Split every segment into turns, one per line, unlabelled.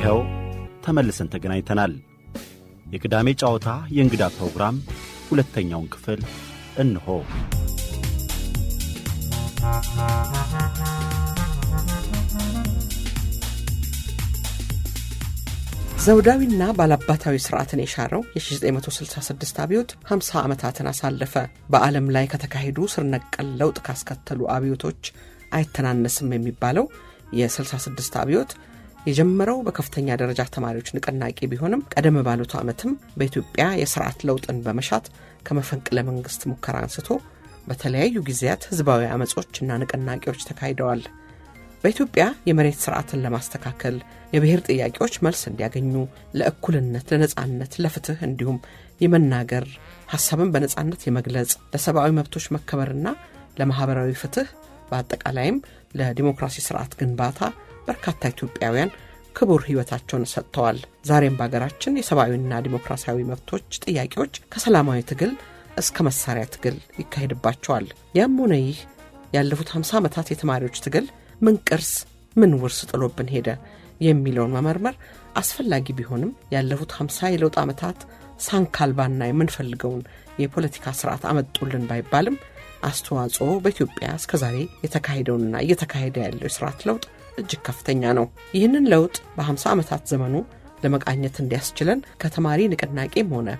ይኸው ተመልሰን ተገናኝተናል። የቅዳሜ ጨዋታ የእንግዳ ፕሮግራም ሁለተኛውን ክፍል እንሆ።
ዘውዳዊና ባላባታዊ ስርዓትን የሻረው የ1966 አብዮት 50 ዓመታትን አሳለፈ። በዓለም ላይ ከተካሄዱ ስር ነቀል ለውጥ ካስከተሉ አብዮቶች አይተናነስም የሚባለው የ66 አብዮት የጀመረው በከፍተኛ ደረጃ ተማሪዎች ንቅናቄ ቢሆንም ቀደም ባሉት ዓመትም በኢትዮጵያ የሥርዓት ለውጥን በመሻት ከመፈንቅለ መንግስት ሙከራ አንስቶ በተለያዩ ጊዜያት ህዝባዊ አመጾችና ንቅናቄዎች ተካሂደዋል። በኢትዮጵያ የመሬት ሥርዓትን ለማስተካከል የብሔር ጥያቄዎች መልስ እንዲያገኙ፣ ለእኩልነት፣ ለነጻነት፣ ለፍትህ እንዲሁም የመናገር ሐሳብን በነጻነት የመግለጽ፣ ለሰብአዊ መብቶች መከበርና ለማህበራዊ ፍትህ በአጠቃላይም ለዲሞክራሲ ሥርዓት ግንባታ በርካታ ኢትዮጵያውያን ክቡር ህይወታቸውን ሰጥተዋል። ዛሬም በአገራችን የሰብአዊና ዲሞክራሲያዊ መብቶች ጥያቄዎች ከሰላማዊ ትግል እስከ መሳሪያ ትግል ይካሄድባቸዋል። ያም ሆነ ይህ ያለፉት 50 ዓመታት የተማሪዎች ትግል ምን ቅርስ ምን ውርስ ጥሎብን ሄደ የሚለውን መመርመር አስፈላጊ ቢሆንም ያለፉት 50 የለውጥ ዓመታት ሳንካልባና የምንፈልገውን የፖለቲካ ሥርዓት አመጡልን ባይባልም አስተዋጽኦ በኢትዮጵያ እስከዛሬ የተካሄደውና እየተካሄደ ያለው የሥርዓት ለውጥ እጅግ ከፍተኛ ነው። ይህንን ለውጥ በ50 ዓመታት ዘመኑ ለመቃኘት እንዲያስችለን ከተማሪ ንቅናቄም ሆነ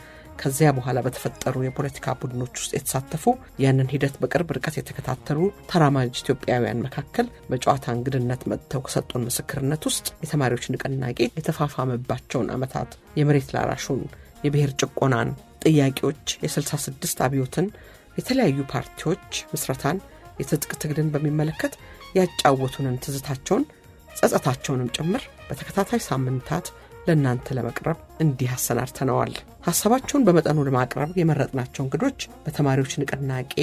ከዚያ በኋላ በተፈጠሩ የፖለቲካ ቡድኖች ውስጥ የተሳተፉ ያንን ሂደት በቅርብ ርቀት የተከታተሉ ተራማጅ ኢትዮጵያውያን መካከል በጨዋታ እንግድነት መጥተው ከሰጡን ምስክርነት ውስጥ የተማሪዎች ንቅናቄ የተፋፋመባቸውን ዓመታት፣ የመሬት ላራሹን፣ የብሔር ጭቆናን ጥያቄዎች፣ የ66 አብዮትን፣ የተለያዩ ፓርቲዎች ምስረታን፣ የትጥቅ ትግልን በሚመለከት ያጫወቱንን ትዝታቸውን ጸጸታቸውንም ጭምር በተከታታይ ሳምንታት ለእናንተ ለመቅረብ እንዲህ አሰናድተነዋል። ሐሳባቸውን በመጠኑ ለማቅረብ የመረጥናቸው እንግዶች በተማሪዎች ንቅናቄ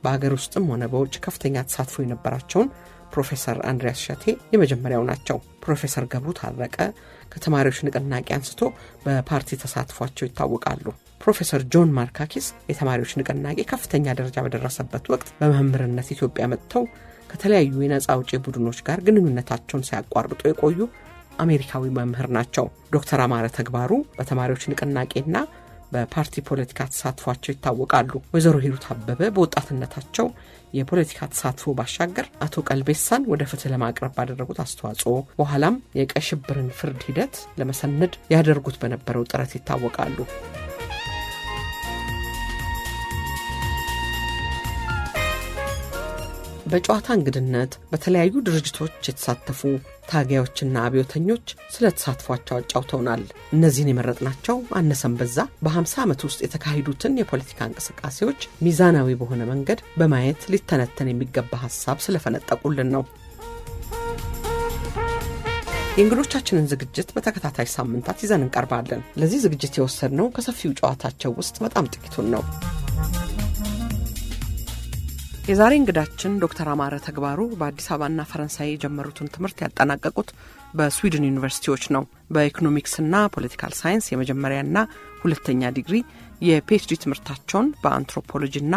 በአገር ውስጥም ሆነ በውጭ ከፍተኛ ተሳትፎ የነበራቸውን ፕሮፌሰር አንድሪያስ እሸቴ የመጀመሪያው ናቸው። ፕሮፌሰር ገብሩ ታረቀ ከተማሪዎች ንቅናቄ አንስቶ በፓርቲ ተሳትፏቸው ይታወቃሉ። ፕሮፌሰር ጆን ማርካኪስ የተማሪዎች ንቅናቄ ከፍተኛ ደረጃ በደረሰበት ወቅት በመምህርነት ኢትዮጵያ መጥተው ከተለያዩ የነጻ አውጪ ቡድኖች ጋር ግንኙነታቸውን ሲያቋርጡ የቆዩ አሜሪካዊ መምህር ናቸው። ዶክተር አማረ ተግባሩ በተማሪዎች ንቅናቄና በፓርቲ ፖለቲካ ተሳትፏቸው ይታወቃሉ። ወይዘሮ ሂሩት አበበ በወጣትነታቸው የፖለቲካ ተሳትፎ ባሻገር አቶ ቀልቤሳን ወደ ፍትህ ለማቅረብ ባደረጉት አስተዋጽኦ በኋላም የቀይ ሽብርን ፍርድ ሂደት ለመሰነድ ያደርጉት በነበረው ጥረት ይታወቃሉ። በጨዋታ እንግድነት በተለያዩ ድርጅቶች የተሳተፉ ታጋዮችና አብዮተኞች ስለ ተሳትፏቸው አጫውተውናል። እነዚህን የመረጥናቸው አነሰም በዛ በ50 ዓመት ውስጥ የተካሄዱትን የፖለቲካ እንቅስቃሴዎች ሚዛናዊ በሆነ መንገድ በማየት ሊተነተን የሚገባ ሐሳብ ስለፈነጠቁልን ነው። የእንግዶቻችንን ዝግጅት በተከታታይ ሳምንታት ይዘን እንቀርባለን። ለዚህ ዝግጅት የወሰድነው ከሰፊው ጨዋታቸው ውስጥ በጣም ጥቂቱን ነው። የዛሬ እንግዳችን ዶክተር አማረ ተግባሩ በአዲስ አበባና ፈረንሳይ የጀመሩትን ትምህርት ያጠናቀቁት በስዊድን ዩኒቨርሲቲዎች ነው። በኢኮኖሚክስና ፖለቲካል ሳይንስ የመጀመሪያና ሁለተኛ ዲግሪ፣ የፒኤችዲ ትምህርታቸውን በአንትሮፖሎጂና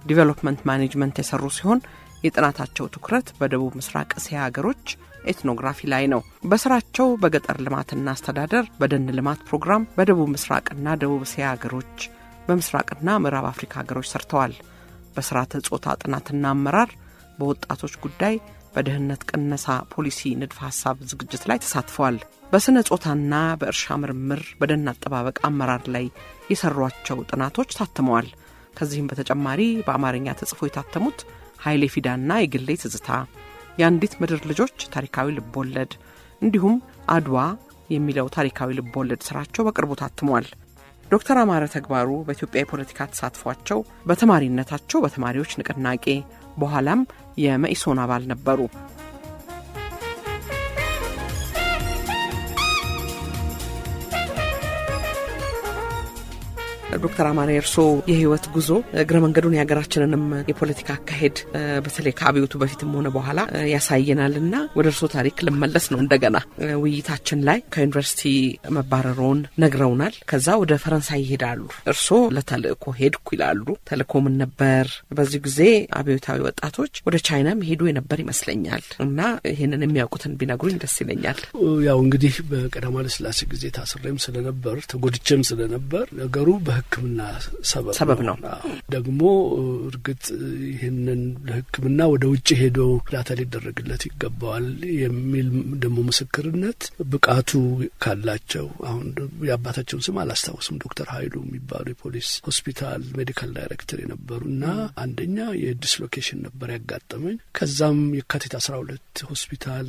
ዲቨሎፕመንት ማኔጅመንት የሰሩ ሲሆን የጥናታቸው ትኩረት በደቡብ ምስራቅ እስያ ሀገሮች ኤትኖግራፊ ላይ ነው። በስራቸው በገጠር ልማትና አስተዳደር፣ በደን ልማት ፕሮግራም፣ በደቡብ ምስራቅና ደቡብ እስያ ሀገሮች፣ በምስራቅና ምዕራብ አፍሪካ ሀገሮች ሰርተዋል። በስርዓተ ጾታ ጥናትና አመራር፣ በወጣቶች ጉዳይ፣ በደህንነት ቅነሳ ፖሊሲ ንድፈ ሐሳብ ዝግጅት ላይ ተሳትፈዋል። በስነ ጾታና በእርሻ ምርምር፣ በደን አጠባበቅ አመራር ላይ የሰሯቸው ጥናቶች ታትመዋል። ከዚህም በተጨማሪ በአማርኛ ተጽፎ የታተሙት ኃይሌ ፊዳና የግሌ ትዝታ፣ የአንዲት ምድር ልጆች ታሪካዊ ልቦለድ እንዲሁም አድዋ የሚለው ታሪካዊ ልቦለድ ስራቸው በቅርቡ ታትሟል። ዶክተር አማረ ተግባሩ በኢትዮጵያ የፖለቲካ ተሳትፏቸው በተማሪነታቸው በተማሪዎች ንቅናቄ በኋላም የመኢሶን አባል ነበሩ። ዶክተር አማኔ እርሶ የህይወት ጉዞ እግረ መንገዱን የሀገራችንንም የፖለቲካ አካሄድ በተለይ ከአብዮቱ በፊትም ሆነ በኋላ ያሳየናልና ወደ እርሶ ታሪክ ልመለስ ነው እንደገና። ውይይታችን ላይ ከዩኒቨርሲቲ መባረሮን ነግረውናል። ከዛ ወደ ፈረንሳይ ይሄዳሉ። እርሶ ለተልእኮ ሄድኩ ይላሉ። ተልእኮ ምን ነበር? በዚህ ጊዜ አብዮታዊ ወጣቶች ወደ ቻይና ሄዱ የነበር ይመስለኛል እና ይሄንን የሚያውቁትን ቢነግሩኝ ደስ ይለኛል።
ያው እንግዲህ በቀዳማዊ ኃይለ ሥላሴ ጊዜ ታስሬም ስለነበር ተጎድቼም ስለነበር ነገሩ በሕክምና ሰበብ ነው። ደግሞ እርግጥ ይሄንን ለሕክምና ወደ ውጭ ሄዶ እርዳታ ሊደረግለት ይገባዋል የሚል ደግሞ ምስክርነት ብቃቱ ካላቸው አሁን የአባታቸውን ስም አላስታውስም ዶክተር ኃይሉ የሚባሉ የፖሊስ ሆስፒታል ሜዲካል ዳይሬክተር የነበሩና አንደኛ የዲስሎኬሽን ነበር ያጋጠመኝ። ከዛም የካቲት 12 ሆስፒታል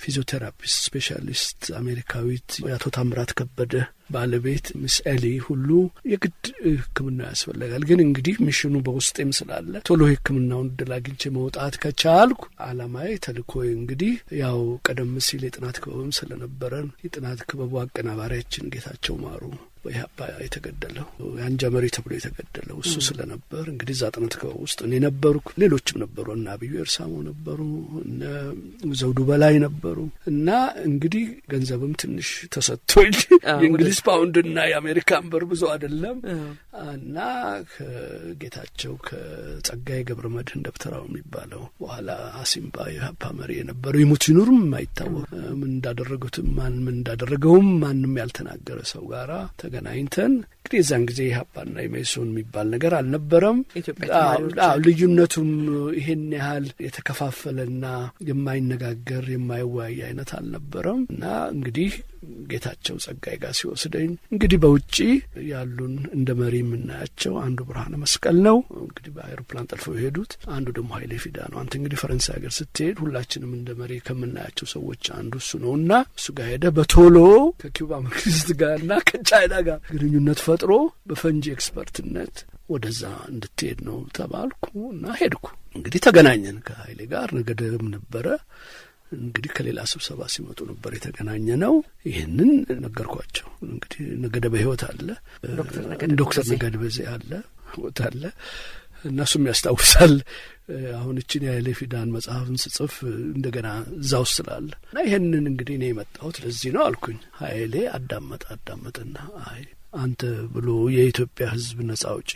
ፊዚዮቴራፒስት ስፔሻሊስት አሜሪካዊት የአቶ ታምራት ከበደ ባለቤት ሚስ ኤሊ ሁሉ የግድ ሕክምና ያስፈልጋል። ግን እንግዲህ ሚሽኑ በውስጤም ስላለ ቶሎ ሕክምናውን እድል አግኝቼ መውጣት ከቻልኩ አላማዬ ተልእኮዬ እንግዲህ ያው ቀደም ሲል የጥናት ክበብም ስለነበረን የጥናት ክበቡ አቀናባሪያችን ጌታቸው ማሩ በኢህአፓ የተገደለው የአንጃ መሪ ተብሎ የተገደለው እሱ ስለነበር እንግዲህ እዛ ጥናት ክበብ ውስጥ እኔ ነበርኩ። ሌሎችም ነበሩ እና አብዩ ኤርሳሞ ነበሩ እና ዘውዱ በላይ ነበሩ እና እንግዲህ ገንዘብም ትንሽ ተሰጥቶኝ የእንግሊዝ ፓውንድና የአሜሪካን ብር ብዙ አይደለም እና ከጌታቸው ከጸጋዬ ገብረ መድህን ደብተራው የሚባለው በኋላ አሲምባ የኢህአፓ መሪ የነበረው ይሙት ይኑርም የማይታወቅ ምን እንዳደረጉትም ምን እንዳደረገውም ማንም ያልተናገረ ሰው ጋራ ተገናኝተን እንግዲህ የዛን ጊዜ ኢህአፓና የመኢሶን የሚባል ነገር አልነበረም። ልዩነቱም ይሄን ያህል የተከፋፈለና የማይነጋገር የማይወያይ አይነት አልነበረም እና እንግዲህ ጌታቸው ጸጋዬ ጋር ሲወስደኝ እንግዲህ በውጪ ያሉን እንደ መሪ የምናያቸው አንዱ ብርሃነ መስቀል ነው እንግዲህ በአይሮፕላን ጠልፈው የሄዱት፣ አንዱ ደግሞ ኃይሌ ፊዳ ነው። አንተ እንግዲህ ፈረንሳይ ሀገር ስትሄድ ሁላችንም እንደ መሪ ከምናያቸው ሰዎች አንዱ እሱ ነውና እሱ ጋር ሄደ በቶሎ ከኪውባ መንግስት ጋርና ከቻይና ጋር ግንኙነት ፈጥሮ በፈንጂ ኤክስፐርትነት ወደዛ እንድትሄድ ነው ተባልኩ እና ሄድኩ። እንግዲህ ተገናኘን ከኃይሌ ጋር። ነገደም ነበረ እንግዲህ ከሌላ ስብሰባ ሲመጡ ነበር የተገናኘ ነው። ይህንን ነገርኳቸው። እንግዲህ ነገደ በህይወት አለ፣ ዶክተር ነገደ በዚህ አለ ህይወት አለ እነሱም ያስታውሳል። አሁን እቺን የኃይሌ ፊዳን መጽሐፍን ስጽፍ እንደገና እዛው ስላለ እና ይሄንን እንግዲህ እኔ የመጣሁት ለዚህ ነው አልኩኝ። ኃይሌ አዳመጠና አይ አንተ ብሎ የኢትዮጵያ ህዝብ ነጻ አውጪ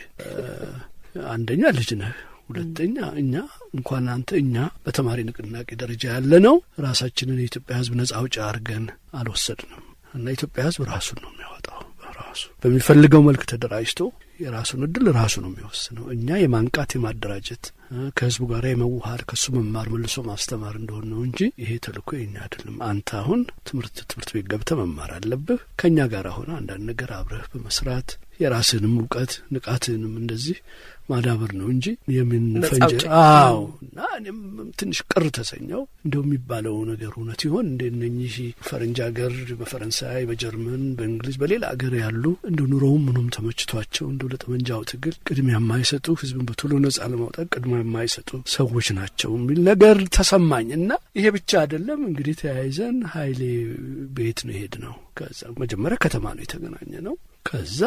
አንደኛ ልጅ ነህ፣ ሁለተኛ እኛ እንኳን አንተ እኛ በተማሪ ንቅናቄ ደረጃ ያለ ነው ራሳችንን የኢትዮጵያ ህዝብ ነጻ አውጪ አድርገን አልወሰድንም እና የኢትዮጵያ ህዝብ ራሱን ነው የሚያወጣው። ራሱ በሚፈልገው መልክ ተደራጅቶ የራሱን እድል ራሱ ነው የሚወስነው። እኛ የማንቃት የማደራጀት ከህዝቡ ጋር የመዋሃድ ከሱ መማር መልሶ ማስተማር እንደሆነ ነው እንጂ ይሄ ተልእኮ የኛ አይደለም። አንተ አሁን ትምህርት ቤት ገብተህ መማር አለብህ። ከኛ ጋር ሆነ አንዳንድ ነገር አብረህ በመስራት የራስህንም እውቀት ንቃትህንም እንደዚህ ማዳበር ነው እንጂ የምን ፈንጀ እና እኔም ትንሽ ቅር ተሰኘው። እንደው የሚባለው ነገር እውነት ይሆን እንደነኚህ ፈረንጅ ሀገር በፈረንሳይ በጀርመን በእንግሊዝ በሌላ ሀገር ያሉ እንደ ኑሮውም ምኑም ተመችቷቸው እንደው ለጠመንጃው ትግል ቅድሚያ የማይሰጡ ህዝብን በቶሎ ነጻ ለማውጣት ቅድሚያ የማይሰጡ ሰዎች ናቸው የሚል ነገር ተሰማኝ እና ይሄ ብቻ አይደለም እንግዲህ ተያይዘን ኃይሌ ቤት ነው ሄድ ነው። ከዛ መጀመሪያ ከተማ ነው የተገናኘ ነው። ከዛ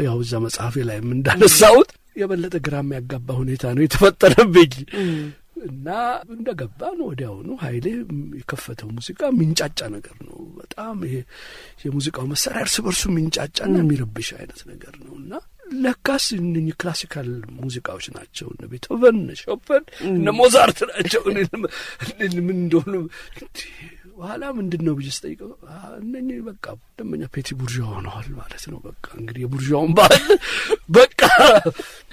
ያው እዛ መጽሐፌ ላይ እንዳነሳሁት የበለጠ ግራ የሚያጋባ ሁኔታ ነው የተፈጠረብኝ እና እንደገባን ወዲያውኑ ኃይሌ የከፈተው ሙዚቃ ሚንጫጫ ነገር ነው። በጣም ይሄ የሙዚቃው መሳሪያ እርስ በርሱ ሚንጫጫና የሚረብሽ አይነት ነገር ነው እና ለካስ እነኚህ ክላሲካል ሙዚቃዎች ናቸው። እነ ቤቶቨን፣ እነ ሾፐን፣ እነ ሞዛርት ናቸው። ምን እንደሆኑ በኋላ ምንድን ነው ብዬ ስጠይቀው እነኚህ በቃ ደመኛ ፔቲ ቡርዣ ሆነዋል ማለት ነው። በቃ እንግዲህ የቡርዣውን ባህል በቃ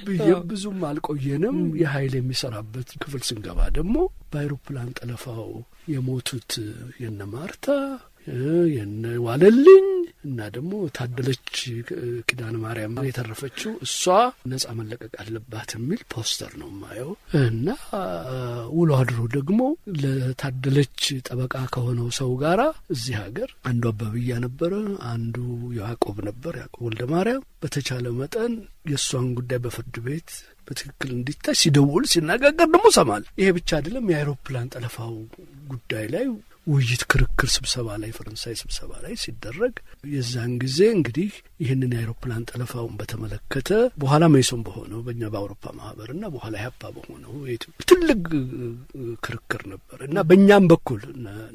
ብዬ ብዙም አልቆየንም። የኃይል የሚሰራበት ክፍል ስንገባ ደግሞ በአይሮፕላን ጠለፋው የሞቱት የነ ማርታ የነ ዋለልኝ እና ደግሞ ታደለች ኪዳነ ማርያም የተረፈችው እሷ ነጻ መለቀቅ አለባት የሚል ፖስተር ነው ማየው እና ውሎ አድሮ ደግሞ ለታደለች ጠበቃ ከሆነው ሰው ጋራ እዚህ ሀገር አንዱ አበብያ ነበረ፣ አንዱ ያዕቆብ ነበር፣ ያዕቆብ ወልደ ማርያም በተቻለ መጠን የእሷን ጉዳይ በፍርድ ቤት በትክክል እንዲታይ ሲደውል ሲነጋገር ደግሞ ሰማል። ይሄ ብቻ አይደለም፣ የአይሮፕላን ጠለፋው ጉዳይ ላይ ውይይት ክርክር ስብሰባ ላይ ፈረንሳይ ስብሰባ ላይ ሲደረግ የዛን ጊዜ እንግዲህ ይህንን የአውሮፕላን ጠለፋውን በተመለከተ በኋላ መይሶን በሆነው በእኛ በአውሮፓ ማህበርና በኋላ ያፓ በሆነው ትልቅ ክርክር ነበር እና በእኛም በኩል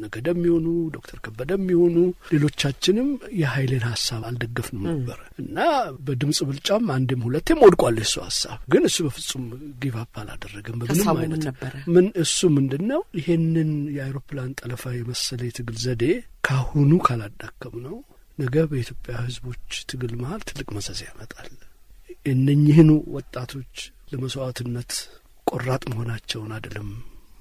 ነገደም ይሁኑ ዶክተር ከበደም ይሁኑ ሌሎቻችንም የኃይልን ሀሳብ አልደገፍንም ነበር እና በድምጽ ብልጫም አንድም ሁለቴም ወድቋል እሱ ሀሳብ። ግን እሱ በፍጹም ጊቭ አፕ አላደረገም በምንም አይነት ምን እሱ ምንድነው ይሄንን የአውሮፕላን ጠለፋ የመሰለ የትግል ዘዴ ካሁኑ ካላዳከም ነው ነገ በኢትዮጵያ ህዝቦች ትግል መሃል ትልቅ መዘዝ ያመጣል። እነኚህን ወጣቶች ለመስዋዕትነት ቆራጥ መሆናቸውን አይደለም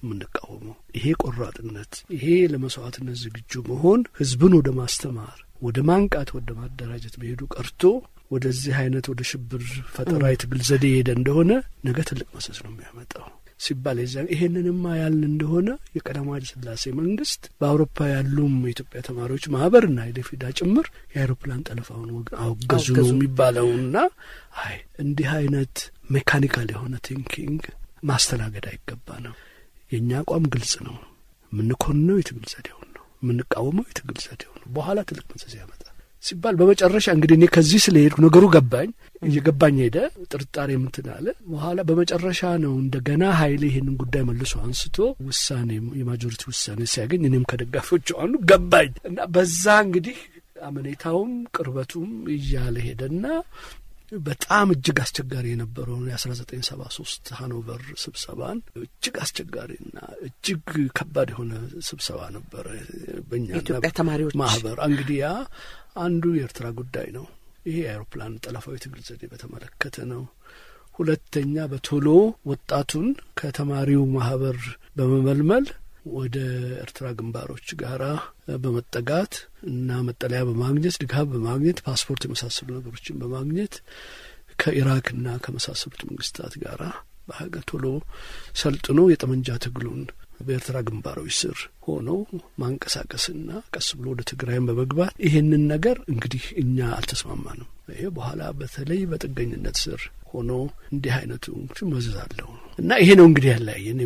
ምንቃወመው። ይሄ ቆራጥነት ይሄ ለመስዋዕትነት ዝግጁ መሆን ህዝብን ወደ ማስተማር ወደ ማንቃት ወደ ማደራጀት መሄዱ ቀርቶ ወደዚህ አይነት ወደ ሽብር ፈጠራ የትግል ዘዴ ሄደ እንደሆነ ነገ ትልቅ መዘዝ ነው የሚያመጣው ሲባል ይሄንንማ ያልን እንደሆነ የቀዳማዊ ኃይለ ሥላሴ መንግስት በአውሮፓ ያሉም የኢትዮጵያ ተማሪዎች ማህበርና የደፊዳ ጭምር የአውሮፕላን ጠለፋውን አወገዙ ነው የሚባለውና አይ እንዲህ አይነት ሜካኒካል የሆነ ቲንኪንግ ማስተናገድ አይገባ ነው። የኛ አቋም ግልጽ ነው። ምንኮንነው የትግል ዘዴው ነው፣ ምንቃወመው የትግል ዘዴው ነው። በኋላ ትልቅ መዘዝ ያመጣል ሲባል በመጨረሻ እንግዲህ እኔ ከዚህ ስለሄድኩ ነገሩ ገባኝ እየገባኝ ሄደ። ጥርጣሬ ምንትናለ በኋላ በመጨረሻ ነው እንደገና ኃይሌ ይሄንን ጉዳይ መልሶ አንስቶ ውሳኔ የማጆሪቲ ውሳኔ ሲያገኝ እኔም ከደጋፊዎቹ አንዱ ገባኝ እና በዛ እንግዲህ አመኔታውም ቅርበቱም እያለ ሄደና በጣም እጅግ አስቸጋሪ የነበረው የ1973 ሃኖቨር ስብሰባን እጅግ አስቸጋሪና እጅግ ከባድ የሆነ ስብሰባ ነበር በእኛ
ኢትዮጵያ ተማሪዎች
ማህበር። እንግዲህ ያ አንዱ የኤርትራ ጉዳይ ነው። ይሄ የአውሮፕላን ጠለፋዊ ትግል ዘዴ በተመለከተ ነው። ሁለተኛ በቶሎ ወጣቱን ከተማሪው ማህበር በመመልመል ወደ ኤርትራ ግንባሮች ጋራ በመጠጋት እና መጠለያ በማግኘት ድጋፍ በማግኘት ፓስፖርት የመሳሰሉ ነገሮችን በማግኘት ከኢራክና ከመሳሰሉት መንግስታት ጋራ በሀገር ቶሎ ሰልጥኖ የጠመንጃ ትግሉን በኤርትራ ግንባሮች ስር ሆኖ ማንቀሳቀስና ቀስ ብሎ ወደ ትግራይም በመግባት ይሄንን ነገር እንግዲህ እኛ አልተስማማንም። ይሄ በኋላ በተለይ በጥገኝነት ስር ሆኖ እንዲህ አይነቱ መዘዝ አለው እና ይሄ ነው እንግዲህ ያለየን።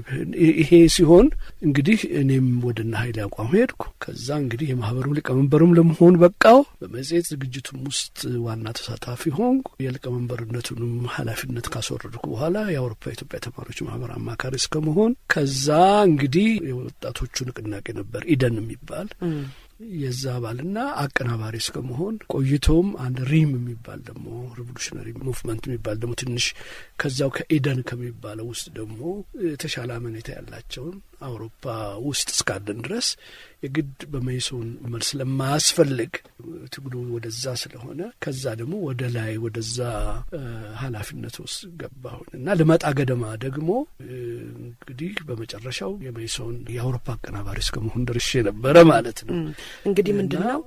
ይሄ ሲሆን እንግዲህ እኔም ወደና ኃይሌ አቋም ሄድኩ። ከዛ እንግዲህ የማህበሩ ሊቀመንበሩም ለመሆን በቃው። በመጽሔት ዝግጅቱም ውስጥ ዋና ተሳታፊ ሆንኩ። የሊቀመንበርነቱንም ኃላፊነት ካስወረድኩ በኋላ የአውሮፓ ኢትዮጵያ ተማሪዎች ማህበር አማካሪ እስከመሆን ከዛ እንግዲህ የወጣቶቹ ንቅናቄ ነበር ኢደን የሚባል የዛ አባልና አቀናባሪ እስከመሆን ቆይቶም አንድ ሪም የሚባል ደግሞ ሪቮሉሽነሪ ሙቭመንት የሚባል ደግሞ ትንሽ ከዛው ከኢደን ከሚባለው ውስጥ ደግሞ የተሻለ አመኔታ ያላቸውን አውሮፓ ውስጥ እስካለን ድረስ የግድ በመይሶን መልስ ለማያስፈልግ ትግሉ ወደዛ ስለሆነ ከዛ ደግሞ ወደ ላይ ወደዛ ኃላፊነት ውስጥ ገባሁኝ እና ልመጣ ገደማ ደግሞ እንግዲህ በመጨረሻው የመይሶን የአውሮፓ አቀናባሪ እስከመሆን ደርሼ ነበረ ማለት ነው።
እንግዲህ ምንድነው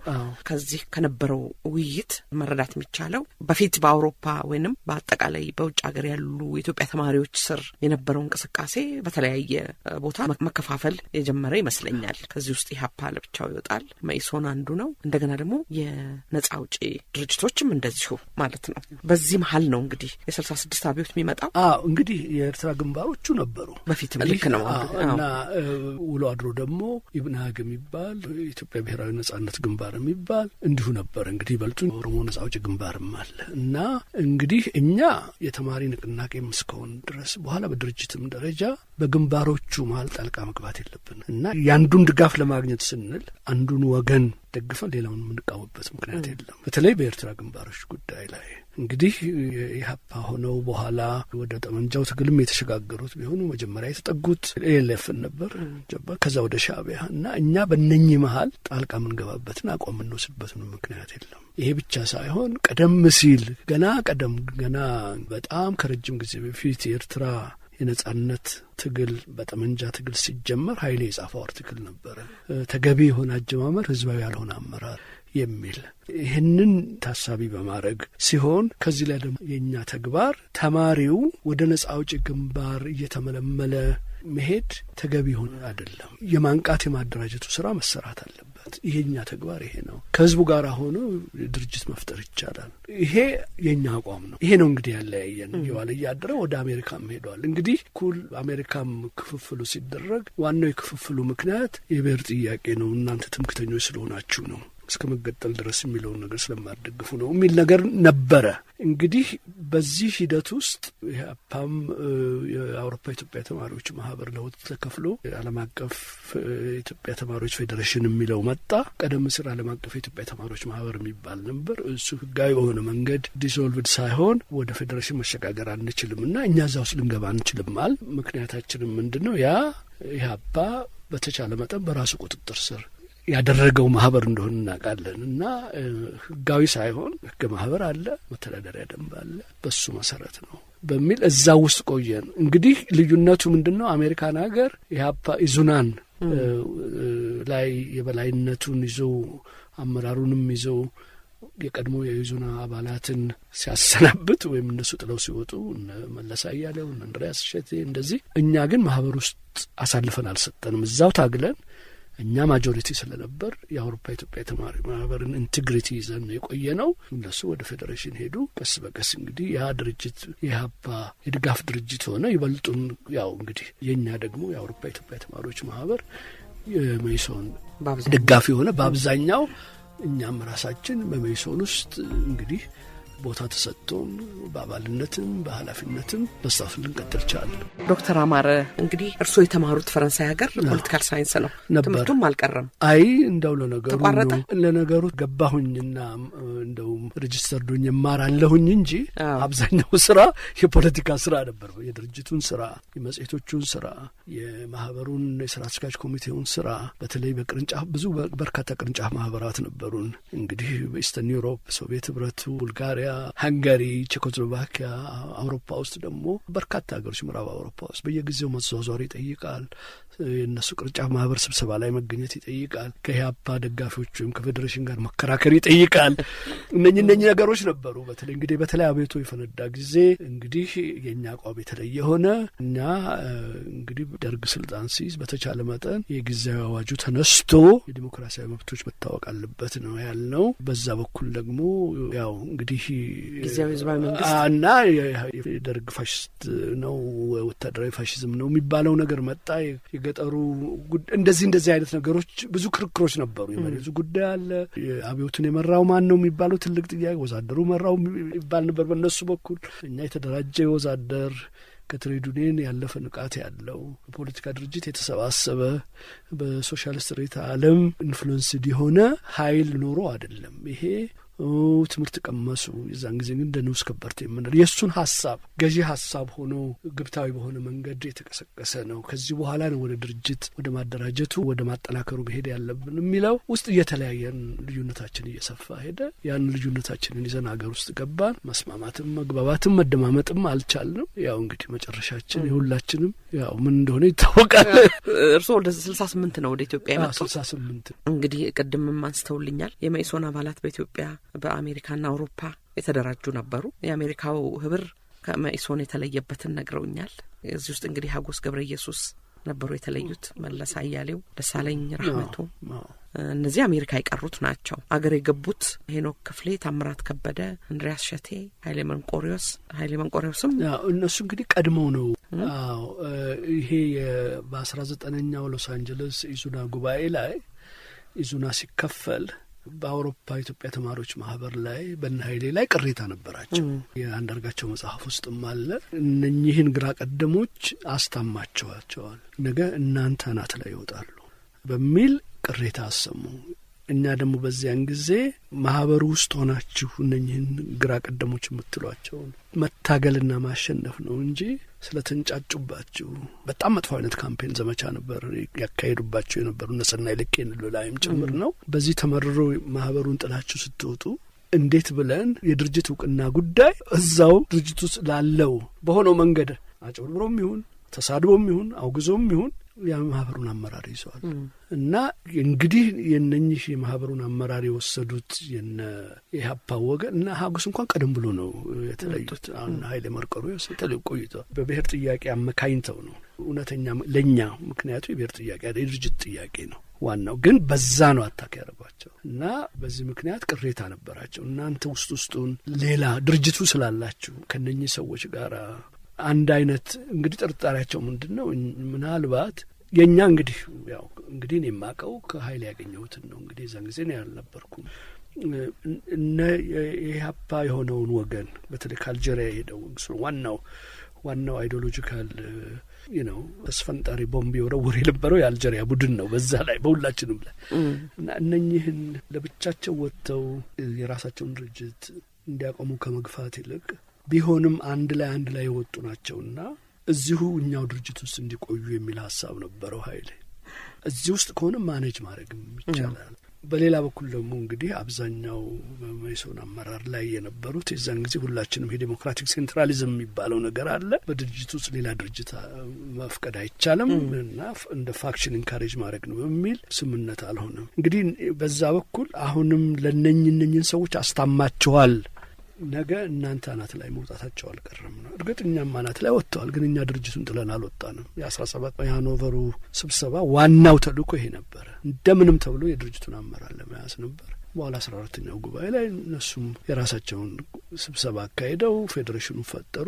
ከዚህ ከነበረው ውይይት መረዳት የሚቻለው በፊት በአውሮፓ ወይንም በአጠቃላይ በውጭ ሀገር ያሉ የኢትዮጵያ ተማሪዎች ስር የነበረው እንቅስቃሴ በተለያየ ቦታ መከፋፈል የጀመረ ይመስለኛል። ከዚህ ውስጥ ኢህአፓ ለብቻው ይወጣል፣ መኢሶን አንዱ ነው። እንደገና ደግሞ የነጻ አውጪ ድርጅቶችም እንደዚሁ ማለት ነው። በዚህ መሀል ነው እንግዲህ የ66 አብዮት የሚመጣው።
እንግዲህ የኤርትራ ግንባሮቹ ነበሩ
በፊት ልክ ነው
እና ውሎ አድሮ ደግሞ ኢብናግ የሚባል የኢትዮጵያ ብሔራዊ ነጻነት ግንባር የሚባል እንዲሁ ነበር። እንግዲህ በልጡ ኦሮሞ ነጻ አውጪ ግንባርም አለ እና እንግዲህ እኛ የተማሪ ንቅናቄም እስከሆን ድረስ በኋላ በድርጅትም ደረጃ በግንባሮቹ መሀል ጣልቃ መግባት የለብን እና ያንዱን ድጋፍ ለማግኘት ስንል አንዱን ወገን ደግፈን ሌላውን የምንቃወምበት ምክንያት የለም። በተለይ በኤርትራ ግንባሮች ጉዳይ ላይ እንግዲህ ኢህአፓ ሆነው በኋላ ወደ ጠመንጃው ትግልም የተሸጋገሩት ቢሆኑ መጀመሪያ የተጠጉት ኤልኤፍን ነበር ከዛ ወደ ሻዕቢያ እና እኛ በእነኚህ መሀል ጣልቃ የምንገባበትን አቋም የምንወስድበትን ምክንያት የለም። ይሄ ብቻ ሳይሆን ቀደም ሲል ገና በጣም ከረጅም ጊዜ በፊት የኤርትራ የነጻነት ትግል በጠመንጃ ትግል ሲጀመር ኃይሌ የጻፈው አርቲክል ነበረ። ተገቢ የሆነ አጀማመር፣ ህዝባዊ ያልሆነ አመራር የሚል ይህንን ታሳቢ በማድረግ ሲሆን ከዚህ ላይ ደግሞ የእኛ ተግባር ተማሪው ወደ ነጻ አውጪ ግንባር እየተመለመለ መሄድ ተገቢ ሆነ አይደለም። የማንቃት የማደራጀቱ ስራ መሰራት አለበት። ይሄኛ ተግባር ይሄ ነው። ከህዝቡ ጋር ሆኖ ድርጅት መፍጠር ይቻላል። ይሄ የኛ አቋም ነው። ይሄ ነው እንግዲህ ያለያየን። የዋለ እያደረ ወደ አሜሪካም ሄደዋል። እንግዲህ አሜሪካም ክፍፍሉ ሲደረግ ዋናው የክፍፍሉ ምክንያት የብሔር ጥያቄ ነው። እናንተ ትምክተኞች ስለሆናችሁ ነው እስከ መገጠል ድረስ የሚለውን ነገር ስለማደግፉ ነው የሚል ነገር ነበረ። እንግዲህ በዚህ ሂደት ውስጥ ኢህአፓም የአውሮፓ ኢትዮጵያ ተማሪዎች ማህበር ለውጥ ተከፍሎ ዓለም አቀፍ ኢትዮጵያ ተማሪዎች ፌዴሬሽን የሚለው መጣ። ቀደም ሲል ዓለም አቀፍ የኢትዮጵያ ተማሪዎች ማህበር የሚባል ነበር። እሱ ህጋዊ በሆነ መንገድ ዲሶልቭድ ሳይሆን ወደ ፌዴሬሽን መሸጋገር አንችልምና እኛ እዛ ውስጥ ልንገባ አንችልም አል። ምክንያታችንም ምንድነው? ያ ኢህአፓ በተቻለ መጠን በራሱ ቁጥጥር ስር ያደረገው ማህበር እንደሆነ እናውቃለን እና ህጋዊ ሳይሆን ህገ ማህበር አለ፣ መተዳደሪያ ደንብ አለ፣ በሱ መሰረት ነው በሚል እዛ ውስጥ ቆየን። እንግዲህ ልዩነቱ ምንድነው? አሜሪካን ሀገር ኢህአፓ ኢዙናን ላይ የበላይነቱን ይዞ አመራሩንም ይዞ የቀድሞ የኢዙና አባላትን ሲያሰናብት ወይም እነሱ ጥለው ሲወጡ መለስ አያሌው፣ አንድሪያስ እሸቴ እንደዚህ፣ እኛ ግን ማህበር ውስጥ አሳልፈን አልሰጠንም። እዛው ታግለን እኛ ማጆሪቲ ስለነበር የአውሮፓ ኢትዮጵያ ተማሪ ማህበርን ኢንቴግሪቲ ይዘን የቆየ ነው። እነሱ ወደ ፌዴሬሽን ሄዱ። ቀስ በቀስ እንግዲህ ያ ድርጅት የኢህአፓ የድጋፍ ድርጅት ሆነ። ይበልጡን ያው እንግዲህ የኛ ደግሞ የአውሮፓ ኢትዮጵያ ተማሪዎች ማህበር የመይሶን ደጋፊ ሆነ በአብዛኛው። እኛም ራሳችን በመይሶን ውስጥ እንግዲህ ቦታ ተሰጥቶን በአባልነትም በኃላፊነትም በስታፍ ልንቀጥል ቻለን።
ዶክተር አማረ እንግዲህ እርስዎ የተማሩት ፈረንሳይ ሀገር ፖለቲካል ሳይንስ ነው። ትምህርቱም አልቀረም።
አይ እንደው ለነገሩ ገባሁኝና እንደው ሬጂስተር ዶኝ እማራለሁኝ እንጂ አብዛኛው ስራ የፖለቲካ ስራ ነበር። የድርጅቱን ስራ፣ የመጽሔቶቹን ስራ፣ የማህበሩን የስራ አስኪያጅ ኮሚቴውን ስራ፣ በተለይ በቅርንጫፍ ብዙ በርካታ ቅርንጫፍ ማህበራት ነበሩን። እንግዲህ በኢስተርን ዩሮፕ፣ ሶቪየት ህብረቱ፣ ቡልጋሪያ፣ ሃንጋሪ፣ ቼኮስሎቫኪያ፣ አውሮፓ ውስጥ ደግሞ በርካታ ሀገሮች ምዕራብ አውሮፓ ውስጥ በየጊዜው መዘዋወር ይጠይቃል። የእነሱ ቅርንጫፍ ማህበር ስብሰባ ላይ መገኘት ይጠይቃል። ከኢህአፓ ደጋፊዎች ወይም ከፌዴሬሽን ጋር መከራከር ይጠይቃል። እነኚህ ነገሮች ነበሩ። በተለይ አቤቱ የፈነዳ ጊዜ እንግዲህ የእኛ አቋም የተለየ ሆነ። እኛ እንግዲህ ደርግ ስልጣን ሲይዝ በተቻለ መጠን የጊዜያዊ አዋጁ ተነስቶ የዲሞክራሲያዊ መብቶች መታወቅ አለበት ነው ያልነው። በዛ በኩል ደግሞ ያው እንግዲህ
ጊዜያዊ ህዝባዊ መንግስት እና
የደርግ ፋሽስት ነው ወታደራዊ ፋሽዝም ነው የሚባለው ነገር መጣ። የገጠሩ እንደዚህ አይነት ነገሮች ብዙ ክርክሮች ነበሩ። የመሬቱ ጉዳይ አለ። አብዮቱን የመራው ማን ነው የሚባለው ትልቅ ጥያቄ። ወዛደሩ መራው ይባል ነበር በእነሱ በኩል። እኛ የተደራጀ ወዛደር ከትሬድ ዩኒየን ያለፈ ንቃት ያለው ፖለቲካ ድርጅት የተሰባሰበ በሶሻሊስት ሬት ዓለም ኢንፍሉዌንስድ የሆነ ኃይል ኖሮ አይደለም። ይሄ ትምህርት ቀመሱ። የዛን ጊዜ ግን እንደ ንዑስ ከበርቴ የምንለው የእሱን ሀሳብ ገዢ ሀሳብ ሆኖ ግብታዊ በሆነ መንገድ የተቀሰቀሰ ነው። ከዚህ በኋላ ነው ወደ ድርጅት ወደ ማደራጀቱ ወደ ማጠናከሩ መሄድ ያለብን የሚለው ውስጥ እየተለያየን ልዩነታችን እየሰፋ ሄደ። ያን ልዩነታችንን ይዘን ሀገር ውስጥ ገባን። መስማማትም መግባባትም መደማመጥም አልቻልንም። ያው እንግዲህ መጨረሻችን የሁላችንም ያው ምን እንደሆነ ይታወቃል።
እርስዎ ወደ 68 ነው ወደ ኢትዮጵያ የመጡት?
68
እንግዲህ ቅድምም አንስተውልኛል። የመኢሶን አባላት በኢትዮጵያ በአሜሪካና አውሮፓ የተደራጁ ነበሩ። የአሜሪካው ህብር ከመኢሶን የተለየበትን ነግረውኛል። እዚህ ውስጥ እንግዲህ ሀጎስ ገብረ ኢየሱስ ነበሩ የተለዩት፣ መለስ አያሌው፣ ደሳለኝ ረህመቱ፣ እነዚህ አሜሪካ የቀሩት ናቸው። አገር የገቡት ሄኖክ ክፍሌ፣ ታምራት ከበደ፣ አንድሪያስ እሸቴ፣ ኃይሌ መንቆሪዎስም
እነሱ እንግዲህ ቀድመው ነው። ይሄ በ19ኛው ሎስ አንጀለስ ኢዙና ጉባኤ ላይ ኢዙና ሲከፈል በአውሮፓ ኢትዮጵያ ተማሪዎች ማህበር ላይ በእነ ኃይሌ ላይ ቅሬታ ነበራቸው። የአንዳርጋቸው መጽሐፍ ውስጥም አለ። እነኚህን ግራ ቀደሞች አስታማቸዋቸዋል። ነገ እናንተ አናት ላይ ይወጣሉ በሚል ቅሬታ አሰሙ። እኛ ደግሞ በዚያን ጊዜ ማህበሩ ውስጥ ሆናችሁ እነኚህን ግራ ቀደሞች የምትሏቸውን መታገልና ማሸነፍ ነው እንጂ ስለተንጫጩባችሁ በጣም መጥፎ አይነት ካምፔን ዘመቻ ነበር ያካሄዱባቸው የነበሩ ነሰናይ ልኬን ላይም ጭምር ነው። በዚህ ተመርሮ ማህበሩን ጥላችሁ ስትወጡ እንዴት ብለን የድርጅት እውቅና ጉዳይ እዛው ድርጅቱ ላለው በሆነው መንገድ አጭበርብሮም ይሁን ተሳድቦም ይሁን አውግዞም ይሁን የማህበሩን አመራር ይዘዋል። እና እንግዲህ የነኚህ የማህበሩን አመራር የወሰዱት የኢህአፓ ወገን እና ሀጎስ እንኳን ቀደም ብሎ ነው የተለዩት። አሁን ኃይሌ መንቆሪዎስ የተለዩ ቆይተዋል። በብሔር ጥያቄ አመካኝተው ነው እውነተኛ ለኛ። ምክንያቱ የብሔር ጥያቄ የድርጅት ጥያቄ ነው። ዋናው ግን በዛ ነው አታክ ያደረጓቸው እና በዚህ ምክንያት ቅሬታ ነበራቸው። እናንተ ውስጡን ሌላ ድርጅቱ ስላላችሁ ከነኚህ ሰዎች ጋር አንድ አይነት እንግዲህ ጥርጣሬያቸው ምንድነው ምናልባት የኛ እንግዲህ ያው እንግዲህ እኔ የማውቀው ከኃይል ያገኘሁትን ነው። እንግዲህ እዛን ጊዜ ነው ያልነበርኩም እነ የኢህአፓ የሆነውን ወገን በተለይ ከአልጄሪያ ሄደው ዋናው አይዲዮሎጂካል ተስፈንጣሪ ቦምብ የወረወረ የነበረው የአልጄሪያ ቡድን ነው። በዛ ላይ በሁላችንም ላይ እና እነኚህን ለብቻቸው ወጥተው የራሳቸውን ድርጅት እንዲያቆሙ ከመግፋት ይልቅ ቢሆንም አንድ ላይ የወጡ ናቸውና እዚሁ እኛው ድርጅት ውስጥ እንዲቆዩ የሚል ሀሳብ ነበረው ኃይሌ። እዚህ ውስጥ ከሆነ ማኔጅ ማድረግም ይቻላል። በሌላ በኩል ደግሞ እንግዲህ አብዛኛው በመኢሶን አመራር ላይ የነበሩት የዛን ጊዜ ሁላችንም የዲሞክራቲክ ሴንትራሊዝም የሚባለው ነገር አለ። በድርጅቱ ውስጥ ሌላ ድርጅት መፍቀድ አይቻልም እና እንደ ፋክሽን ኢንካሬጅ ማድረግ ነው በሚል ስምምነት አልሆነም። እንግዲህ በዛ በኩል አሁንም ለነኝን ሰዎች አስታማቸዋል። ነገ እናንተ አናት ላይ መውጣታቸው አልቀረም ነው። እርግጥ እኛም አናት ላይ ወጥተዋል፣ ግን እኛ ድርጅቱን ጥለን አልወጣንም። የ17 የሃኖቨሩ ስብሰባ ዋናው ተልእኮ ይሄ ነበረ። እንደምንም ተብሎ የድርጅቱን አመራር ለመያዝ ነበር። በኋላ 14ኛው ጉባኤ ላይ እነሱም የራሳቸውን ስብሰባ አካሄደው ፌዴሬሽኑ ፈጠሩ።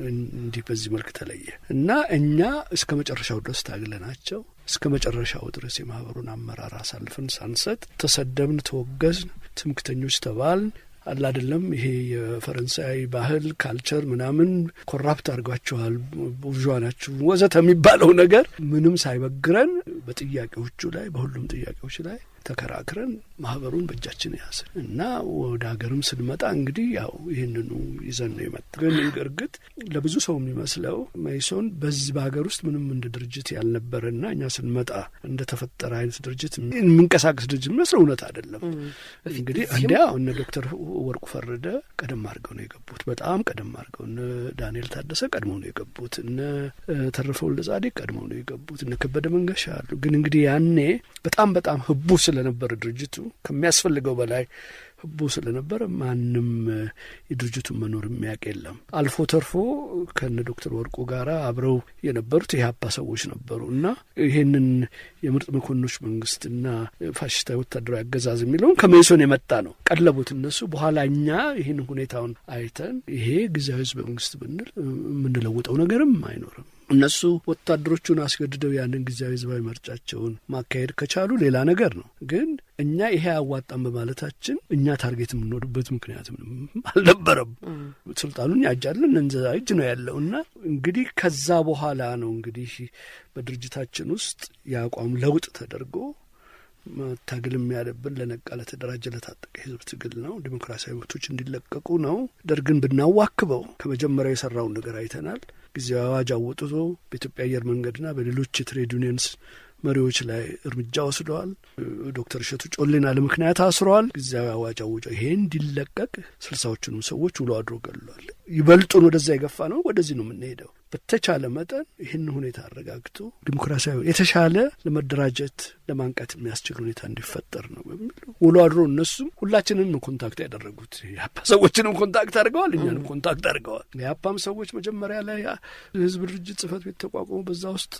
እንዲህ በዚህ መልክ ተለየ እና እኛ እስከ መጨረሻው ድረስ ታግለናቸው እስከ መጨረሻው ድረስ የማህበሩን አመራር አሳልፈን ሳንሰጥ ተሰደብን፣ ተወገዝን፣ ትምክተኞች ተባልን። አላ አይደለም ይሄ የፈረንሳይ ባህል ካልቸር ምናምን ኮራፕት አድርጓቸዋል ቡርዥዋ ናችሁ ወዘተ የሚባለው ነገር ምንም ሳይበግረን በጥያቄዎቹ ላይ በሁሉም ጥያቄዎች ላይ ተከራክረን ማህበሩን በእጃችን ያዘ እና ወደ ሀገርም ስንመጣ እንግዲህ ያው ይህንኑ ይዘን ነው የመጣ። ግን እርግጥ ለብዙ ሰው የሚመስለው መኢሶን በዚህ በሀገር ውስጥ ምንም እንደ ድርጅት ያልነበረና እኛ ስንመጣ እንደ ተፈጠረ አይነት ድርጅት የሚንቀሳቀስ ድርጅት የሚመስለው እውነት አይደለም። እንግዲህ አንዲያ እነ ዶክተር ወርቁ ፈረደ ቀደም አድርገው ነው የገቡት። በጣም ቀደም አድርገው እነ ዳንኤል ታደሰ ቀድመው ነው የገቡት። እነ ተረፈ ወልደ ጻዲቅ ቀድመው ነው የገቡት። እነ ከበደ መንገሻ አሉ። ግን እንግዲህ ያኔ በጣም ህቡ ስለነበረ ድርጅቱ ከሚያስፈልገው በላይ ህቡ ስለነበረ ማንም የድርጅቱን መኖር የሚያውቅ የለም። አልፎ ተርፎ ከነ ዶክተር ወርቁ ጋር አብረው የነበሩት የኢህአፓ ሰዎች ነበሩ እና ይሄንን የምርጥ መኮንኖች መንግስትና ፋሽስታዊ ወታደራዊ አገዛዝ የሚለውን ከመኢሶን የመጣ ነው። ቀለቡት እነሱ። በኋላ እኛ ይህን ሁኔታውን አይተን ይሄ ጊዜያዊ ህዝብ መንግስት ብንል የምንለውጠው ነገርም አይኖርም። እነሱ ወታደሮቹን አስገድደው ያንን ጊዜያዊ ህዝባዊ ምርጫቸውን ማካሄድ ከቻሉ ሌላ ነገር ነው። ግን እኛ ይሄ አያዋጣም በማለታችን እኛ ታርጌት የምንወድበት ምክንያት ምንም አልነበረም። ስልጣኑን ያጃለን እንዛ እጅ ነው ያለውና እንግዲህ ከዛ በኋላ ነው እንግዲህ በድርጅታችን ውስጥ የአቋም ለውጥ ተደርጎ መታገልም ያለብን ለነቃ ለተደራጀ ለታጠቀ ህዝብ ትግል ነው። ዲሞክራሲያዊ መብቶች እንዲለቀቁ ነው። ደርግን ብናዋክበው ከመጀመሪያው የሰራውን ነገር አይተናል። ጊዜያዊ አዋጅ አወጥቶ በኢትዮጵያ አየር መንገድና በሌሎች የትሬድ ዩኒየንስ መሪዎች ላይ እርምጃ ወስደዋል። ዶክተር እሸቱ ጮሌን አለ ምክንያት አስረዋል። ጊዜያዊ አዋጅ አውጀው ይሄን እንዲለቀቅ 60ዎቹንም ሰዎች ውሎ አድሮ ገድሏል። ይበልጡን ወደዛ የገፋ ነው። ወደዚህ ነው የምንሄደው። በተቻለ መጠን ይህን ሁኔታ አረጋግቶ ዲሞክራሲያዊ የተሻለ ለመደራጀት ለማንቃት የሚያስችል ሁኔታ እንዲፈጠር ነው በሚል ውሎ አድሮ እነሱም ሁላችንን ኮንታክት ያደረጉት የአፓ ሰዎችንም ኮንታክት አድርገዋል፣ እኛንም ኮንታክት አድርገዋል። የአፓም ሰዎች መጀመሪያ ላይ ህዝብ ድርጅት ጽህፈት ቤት ተቋቁሞ በዛ ውስጥ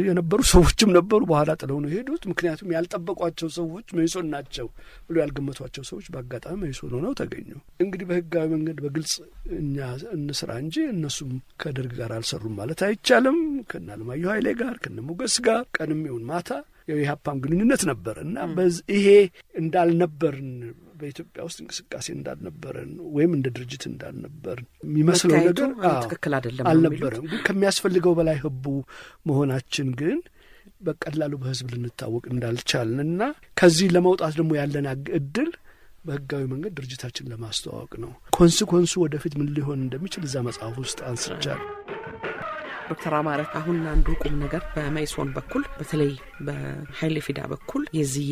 የነበሩ ሰዎችም ነበሩ። በኋላ ጥለው ነው ሄዱት። ምክንያቱም ያልጠበቋቸው ሰዎች መኢሶን ናቸው ብሎ ያልገመቷቸው ሰዎች በአጋጣሚ መኢሶን ሆነው ተገኙ። እንግዲህ በህጋዊ መንገድ በግልጽ እኛ እንስራ እንጂ እነሱም ከደርግ ጋር አልሰሩም ማለት አይቻልም። ከነ አለማየሁ ኃይሌ ጋር ከነ ሞገስ ጋር ቀንም ይሁን ማታ የኢህአፓም ግንኙነት ነበር እና ይሄ እንዳልነበርን በኢትዮጵያ ውስጥ እንቅስቃሴ እንዳልነበረን ወይም እንደ ድርጅት እንዳልነበርን የሚመስለው ነገር
ትክክል አይደለም
አልነበረም። ግን ከሚያስፈልገው በላይ ህቡ መሆናችን ግን በቀላሉ በህዝብ ልንታወቅ እንዳልቻልንና ከዚህ ለመውጣት ደግሞ ያለን እድል በህጋዊ መንገድ ድርጅታችን ለማስተዋወቅ ነው። ኮንሲኮንሱ ወደፊት ምን ሊሆን እንደሚችል እዛ መጽሐፍ ውስጥ አንስቻለሁ።
ዶክተር አማረ አሁን አንዱ ቁም ነገር በመኢሶን በኩል በተለይ በኃይሌ ፊዳ በኩል የዚህ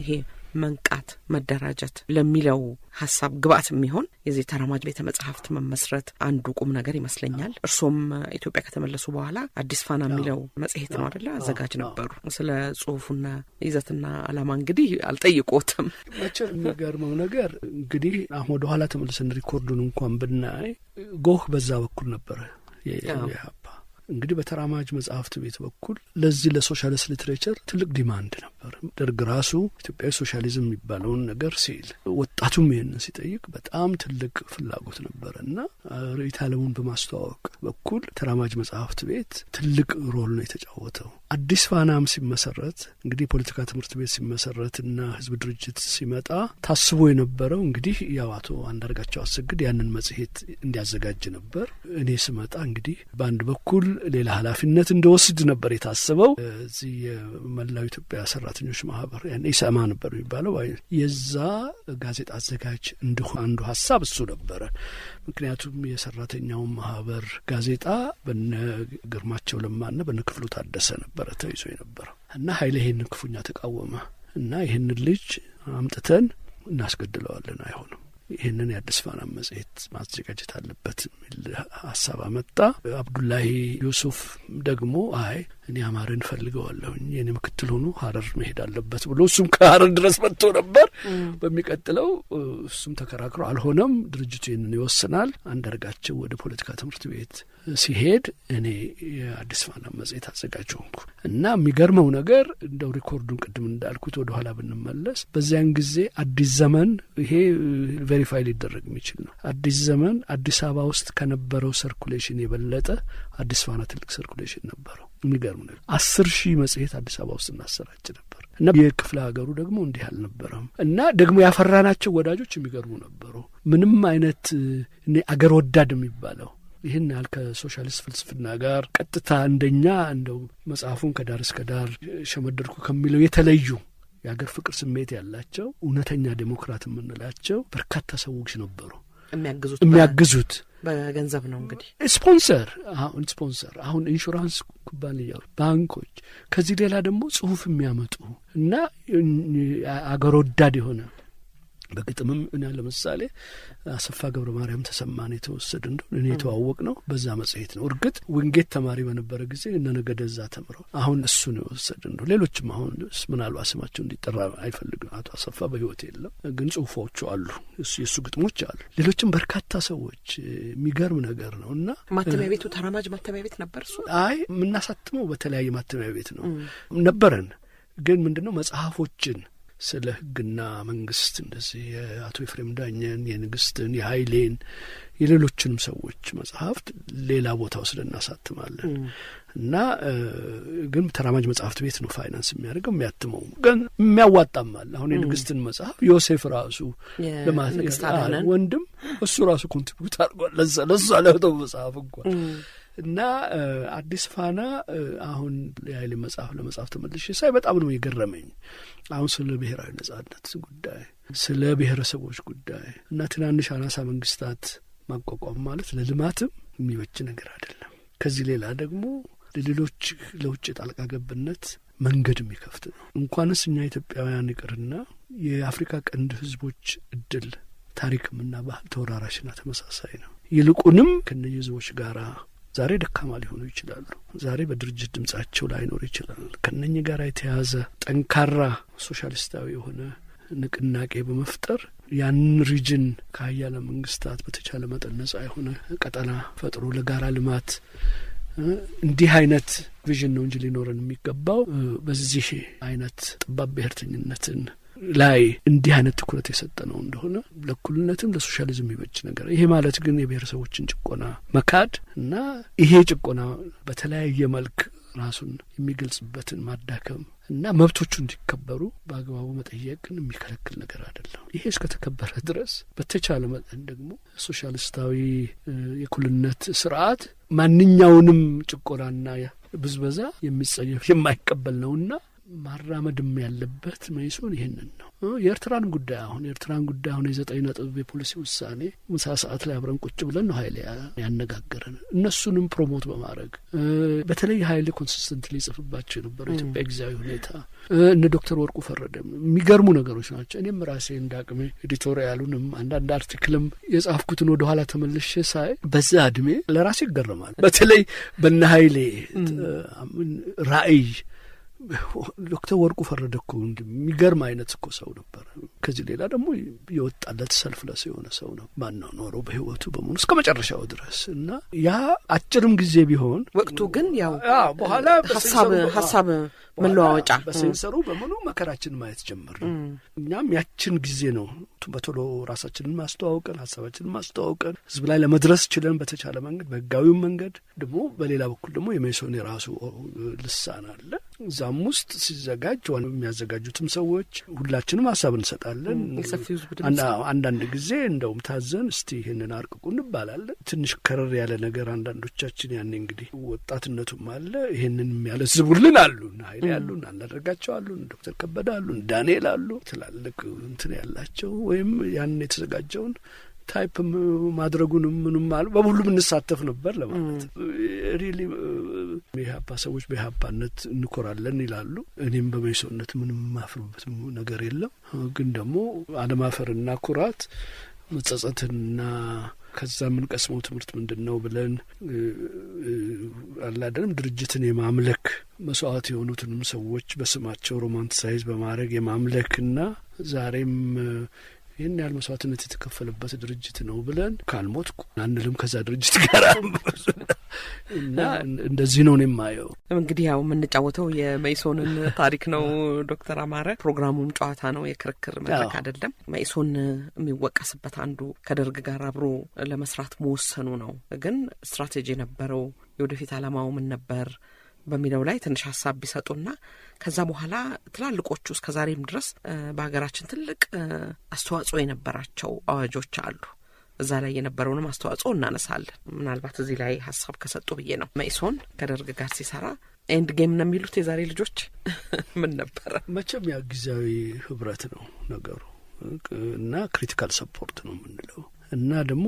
ይሄ መንቃት መደራጀት ለሚለው ሀሳብ ግብአት የሚሆን የዚህ ተራማጅ ቤተ መጻሕፍት መመስረት አንዱ ቁም ነገር ይመስለኛል። እርሶም ኢትዮጵያ ከተመለሱ በኋላ አዲስ ፋና የሚለው መጽሔት ነው አይደለ አዘጋጅ ነበሩ። ስለ ጽሁፉና ይዘትና ዓላማ እንግዲህ አልጠይቆትም።
መቼም የሚገርመው ነገር እንግዲህ አሁን ወደ ኋላ ተመልሰን ሪኮርዱን እንኳን ብናይ ጎህ በዛ በኩል ነበረ የኢህአፓ እንግዲህ በተራማጅ መጽሐፍት ቤት በኩል ለዚህ ለሶሻሊስት ሊትሬቸር ትልቅ ዲማንድ ነው። ነበር። ደርግ ራሱ ኢትዮጵያዊ ሶሻሊዝም የሚባለውን ነገር ሲል ወጣቱም ይህንን ሲጠይቅ በጣም ትልቅ ፍላጎት ነበረና ርዕዮተ ዓለሙን በማስተዋወቅ በኩል ተራማጅ መጽሐፍት ቤት ትልቅ ሮል ነው የተጫወተው። አዲስ ፋናም ሲመሰረት እንግዲህ ፖለቲካ ትምህርት ቤት ሲመሰረትና ህዝብ ድርጅት ሲመጣ ታስቦ የነበረው እንግዲህ ያው አቶ አንዳርጋቸው አሰግድ ያንን መጽሔት እንዲያዘጋጅ ነበር። እኔ ስመጣ እንግዲህ በአንድ በኩል ሌላ ኃላፊነት እንደወስድ ነበር የታሰበው። እዚህ የመላው ኢትዮጵያ ሰራተኞች ማህበር ያኔ ኢሰማ ነበር የሚባለው የዛ ጋዜጣ አዘጋጅ አንዱ ሀሳብ እሱ ነበረ። ምክንያቱም የሰራተኛው ማህበር ጋዜጣ በነ ግርማቸው ለማና በነ ክፍሉ ታደሰ ነበረ ተይዞ የነበረው እና ኃይሌ ይሄንን ክፉኛ ተቃወመ እና ይሄንን ልጅ አምጥተን እናስገድለዋለን፣ አይሆንም፣ ይህንን የአዲስ ፋና መጽሔት ማዘጋጀት አለበት የሚል ሀሳብ አመጣ። አብዱላሂ ዩሱፍ ደግሞ አይ እኔ አማርን ፈልገዋለሁኝ የኔ ምክትል ሆኖ ሀረር መሄድ አለበት ብሎ እሱም ከሀረር ድረስ መጥቶ ነበር። በሚቀጥለው እሱም ተከራክሮ አልሆነም፣ ድርጅቱ ይህንን ይወስናል። አንዳርጋቸው ወደ ፖለቲካ ትምህርት ቤት ሲሄድ እኔ የአዲስ ፋና መጽሔት አዘጋጅ ሆንኩ እና የሚገርመው ነገር እንደው ሪኮርዱን ቅድም እንዳልኩት ወደ ኋላ ብንመለስ በዚያን ጊዜ አዲስ ዘመን ይሄ ቬሪፋይ ሊደረግ የሚችል ነው። አዲስ ዘመን አዲስ አበባ ውስጥ ከነበረው ሰርኩሌሽን የበለጠ አዲስ ፋና ትልቅ ሰርኩሌሽን ነበረው። የሚገርም ነገር 10,000 መጽሔት አዲስ አበባ ውስጥ እናሰራጭ ነበር እና የክፍለ ሀገሩ ደግሞ እንዲህ አልነበረም እና ደግሞ ያፈራናቸው ወዳጆች የሚገርሙ ነበሩ። ምንም አይነት አገር ወዳድ የሚባለው ይህን ያህል ከሶሻሊስት ፍልስፍና ጋር ቀጥታ እንደኛ እንደው መጽሐፉን ከዳር እስከ ዳር ሸመደድኩ ከሚለው የተለዩ የአገር ፍቅር ስሜት ያላቸው እውነተኛ ዴሞክራት የምንላቸው በርካታ ሰዎች ነበሩ። የሚያግዙት
በገንዘብ ነው እንግዲህ ስፖንሰር
አሁን ኢንሹራንስ ኩባንያዎች፣ ባንኮች፣ ከዚህ ሌላ ደግሞ ጽሁፍ የሚያመጡ እና አገር ወዳድ የሆነ በግጥምም እና ለምሳሌ አሰፋ ገብረ ማርያም ተሰማን የተወሰደ እንደሆነ እኔ የተዋወቅ ነው በዛ መጽሔት ነው። እርግጥ ዊንጌት ተማሪ በነበረ ጊዜ እነ ነገደዛ ተምረው አሁን እሱ ነው የወሰደ እንደው ሌሎችም አሁን ምናልባት ስማቸው እንዲጠራ አይፈልግም። አቶ አሰፋ በህይወት የለም፣ ግን ጽሁፎቹ አሉ፣ የእሱ ግጥሞች አሉ። ሌሎችም በርካታ ሰዎች የሚገርም ነገር ነው እና
ማተሚያ ቤቱ ተራማጅ ማተሚያ ቤት ነበር። እሱ
አይ የምናሳትመው በተለያየ ማተሚያ ቤት ነው ነበረን። ግን ምንድነው መጽሐፎችን ስለ ህግና መንግስት እንደዚህ የአቶ ኤፍሬም ዳኘን፣ የንግስትን፣ የኃይሌን፣ የሌሎችንም ሰዎች መጽሐፍት ሌላ ቦታ ወስደን እናሳትማለን እና ግን ተራማጅ መጽሐፍት ቤት ነው ፋይናንስ የሚያደርገው የሚያትመው፣ ግን የሚያዋጣም አለ። አሁን የንግስትን መጽሐፍ ዮሴፍ ራሱ ለማስገድ ወንድም እሱ ራሱ ኮንትሪቢዩት አድርጓል ለዛ ለተው መጽሐፍ እንኳን እና አዲስ ፋና አሁን የኃይሌ መጽሐፍ ለመጽሐፍ ተመልሼ ሳይ በጣም ነው የገረመኝ። አሁን ስለ ብሔራዊ ነጻነት ጉዳይ፣ ስለ ብሔረሰቦች ጉዳይ እና ትናንሽ አናሳ መንግስታት ማቋቋም ማለት ለልማትም የሚበጅ ነገር አይደለም። ከዚህ ሌላ ደግሞ ለሌሎች ለውጭ ጣልቃ ገብነት መንገድ የሚከፍት ነው። እንኳንስ እኛ ኢትዮጵያውያን ይቅርና የአፍሪካ ቀንድ ህዝቦች እድል ታሪክምና ባህል ተወራራሽና ተመሳሳይ ነው። ይልቁንም ከነዚህ ህዝቦች ጋራ ዛሬ ደካማ ሊሆኑ ይችላሉ። ዛሬ በድርጅት ድምጻቸው ላይኖር ይችላል። ከነኚህ ጋር የተያዘ ጠንካራ ሶሻሊስታዊ የሆነ ንቅናቄ በመፍጠር ያንን ሪጅን ከሀያለ መንግስታት በተቻለ መጠን ነጻ የሆነ ቀጠና ፈጥሮ ለጋራ ልማት እንዲህ አይነት ቪዥን ነው እንጂ ሊኖረን የሚገባው በዚህ አይነት ጠባብ ብሔርተኝነትን ላይ እንዲህ አይነት ትኩረት የሰጠ ነው እንደሆነ ለእኩልነትም ለሶሻሊዝም ይበጅ ነገር። ይሄ ማለት ግን የብሔረሰቦችን ጭቆና መካድ እና ይሄ ጭቆና በተለያየ መልክ ራሱን የሚገልጽበትን ማዳከም እና መብቶቹ እንዲከበሩ በአግባቡ መጠየቅን የሚከለክል ነገር አይደለም። ይሄ እስከተከበረ ድረስ በተቻለ መጠን ደግሞ ሶሻሊስታዊ የእኩልነት ስርዓት ማንኛውንም ጭቆናና ብዝበዛ የሚጸየፍ የማይቀበል ነውና ማራመድም ያለበት መይሶን ይሄንን ነው። የኤርትራን ጉዳይ አሁን የ9 ነጥብ የፖሊሲ ውሳኔ ምሳ ሰዓት ላይ አብረን ቁጭ ብለን ነው ኃይሌ ያነጋገረን። እነሱንም ፕሮሞት በማድረግ በተለይ ኃይሌ ኮንሲስተንትሊ ይጽፍባቸው የነበረው ኢትዮጵያ ጊዜያዊ ሁኔታ እነ ዶክተር ወርቁ ፈረደም የሚገርሙ ነገሮች ናቸው። እኔም ራሴ እንዳቅሜ ኤዲቶሪያሉንም አንዳንድ አርቲክልም የጻፍኩትን ወደ ኋላ ተመልሼ ሳይ በዛ እድሜ ለራሴ ይገርማል። በተለይ በእነ ኃይሌ ራዕይ ዶክተር ወርቁ ፈረደ እኮ የሚገርም አይነት እኮ ሰው ነበር። ከዚህ ሌላ ደግሞ የወጣለት ሰልፍለስ የሆነ ሰው ነው። ማነው ኖረው በህይወቱ በሙሉ እስከ መጨረሻው ድረስ እና ያ አጭርም ጊዜ ቢሆን
ወቅቱ ግን ያው
በኋላ
ሀሳብ መለዋወጫ
በሴንሰሩ በሙሉ መከራችን ማየት ጀመርን። እኛም ያችን ጊዜ ነው በቶሎ ራሳችንን ማስተዋወቀን ሀሳባችንን ማስተዋወቀን ህዝብ ላይ ለመድረስ ችለን በተቻለ መንገድ በህጋዊው መንገድ ደግሞ በሌላ በኩል ደግሞ የሜሶን የራሱ ልሳን አለ። እዛም ውስጥ ሲዘጋጅ የሚያዘጋጁትም ሰዎች ሁላችንም ሀሳብ እንሰጣለን። አንዳንድ ጊዜ እንደውም ታዘን እስቲ ይህንን አርቅቁ እንባላለን። ትንሽ ከረር ያለ ነገር አንዳንዶቻችን ያኔ እንግዲህ ወጣትነቱም አለ ይህንን የሚያለዝቡልን አሉን፣ ኃይሌ አሉን፣ አናደርጋቸው አሉን፣ ዶክተር ከበደ አሉን፣ ዳንኤል አሉ፣ ትላልቅ እንትን ያላቸው ወይም ያንን የተዘጋጀውን ታይፕ ማድረጉንም ምንም አሉ በሁሉም እንሳተፍ ነበር ለማለት። ሪሊ የኢህአፓ ሰዎች በኢህአፓነት እንኮራለን ይላሉ። እኔም በሜሶንነት ምንም ማፍርበት ነገር የለም። ግን ደግሞ አለማፈርና ኩራት መጸጸትና ከዛ የምንቀስመው ትምህርት ምንድን ነው ብለን አላደንም ድርጅትን የማምለክ መስዋዕት የሆኑትንም ሰዎች በስማቸው ሮማንቲሳይዝ በማድረግ የማምለክና ዛሬም ይህን ያህል መስዋዕትነት የተከፈለበት ድርጅት ነው ብለን ካልሞትኩ አንልም ከዛ ድርጅት ጋር እና እንደዚህ ነው የማየው።
እንግዲህ ያው የምንጫወተው የሜሶንን ታሪክ ነው ዶክተር አማረ። ፕሮግራሙም ጨዋታ ነው፣ የክርክር መድረክ አይደለም። ሜሶን የሚወቀስበት አንዱ ከደርግ ጋር አብሮ ለመስራት መወሰኑ ነው። ግን ስትራቴጂ ነበረው፣ የወደፊት ዓላማው ምን ነበር በሚለው ላይ ትንሽ ሀሳብ ቢሰጡና ከዛ በኋላ ትላልቆቹ እስከ ዛሬም ድረስ በሀገራችን ትልቅ አስተዋጽኦ የነበራቸው አዋጆች አሉ። እዛ ላይ የነበረውንም አስተዋጽኦ እናነሳለን። ምናልባት እዚህ ላይ ሀሳብ ከሰጡ ብዬ ነው። ሜሶን ከደርግ ጋር ሲሰራ ኤንድ ጌም ነው የሚሉት የዛሬ ልጆች ምን ነበረ?
መቼም ያ ጊዜያዊ ህብረት ነው ነገሩ እና ክሪቲካል ሰፖርት ነው የምንለው እና ደግሞ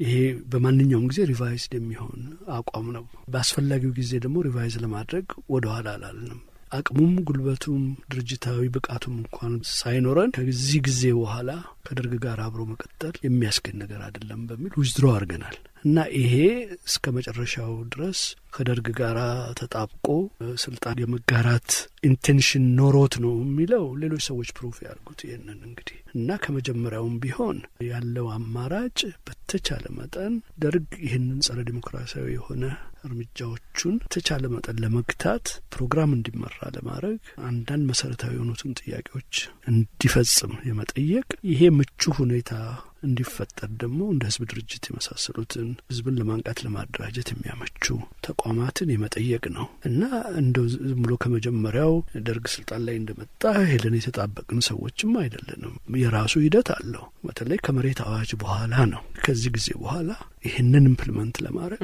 ይሄ በማንኛውም ጊዜ ሪቫይዝድ የሚሆን አቋም ነው። በአስፈላጊው ጊዜ ደግሞ ሪቫይዝ ለማድረግ ወደ ኋላ አላልንም። አቅሙም ጉልበቱም ድርጅታዊ ብቃቱም እንኳን ሳይኖረን ከዚህ ጊዜ በኋላ ከደርግ ጋር አብሮ መቀጠል የሚያስገኝ ነገር አይደለም በሚል ዊዝድሮ አድርገናል እና ይሄ እስከ መጨረሻው ድረስ ከደርግ ጋር ተጣብቆ ስልጣን የመጋራት ኢንቴንሽን ኖሮት ነው የሚለው ሌሎች ሰዎች ፕሩፍ ያርጉት ይሄንን እንግዲህ እና ከመጀመሪያውም ቢሆን ያለው አማራጭ በተቻለ መጠን ደርግ ይህንን ጸረ ዲሞክራሲያዊ የሆነ እርምጃዎቹን ተቻለ መጠን ለመግታት ፕሮግራም እንዲመራ ለማድረግ አንዳንድ መሰረታዊ የሆኑትን ጥያቄዎች እንዲፈጽም የመጠየቅ ይሄ ምቹ ሁኔታ እንዲፈጠር ደግሞ እንደ ህዝብ ድርጅት የመሳሰሉትን ህዝብን ለማንቃት ለማደራጀት የሚያመቹ ተቋማትን የመጠየቅ ነው እና እንደው ዝም ብሎ ከመጀመሪያው ደርግ ስልጣን ላይ እንደመጣ ሄለን የተጣበቅን ሰዎችም አይደለንም። የራሱ ሂደት አለው። በተለይ ከመሬት አዋጅ በኋላ ነው። ከዚህ ጊዜ በኋላ ይህንን ኢምፕሊመንት ለማድረግ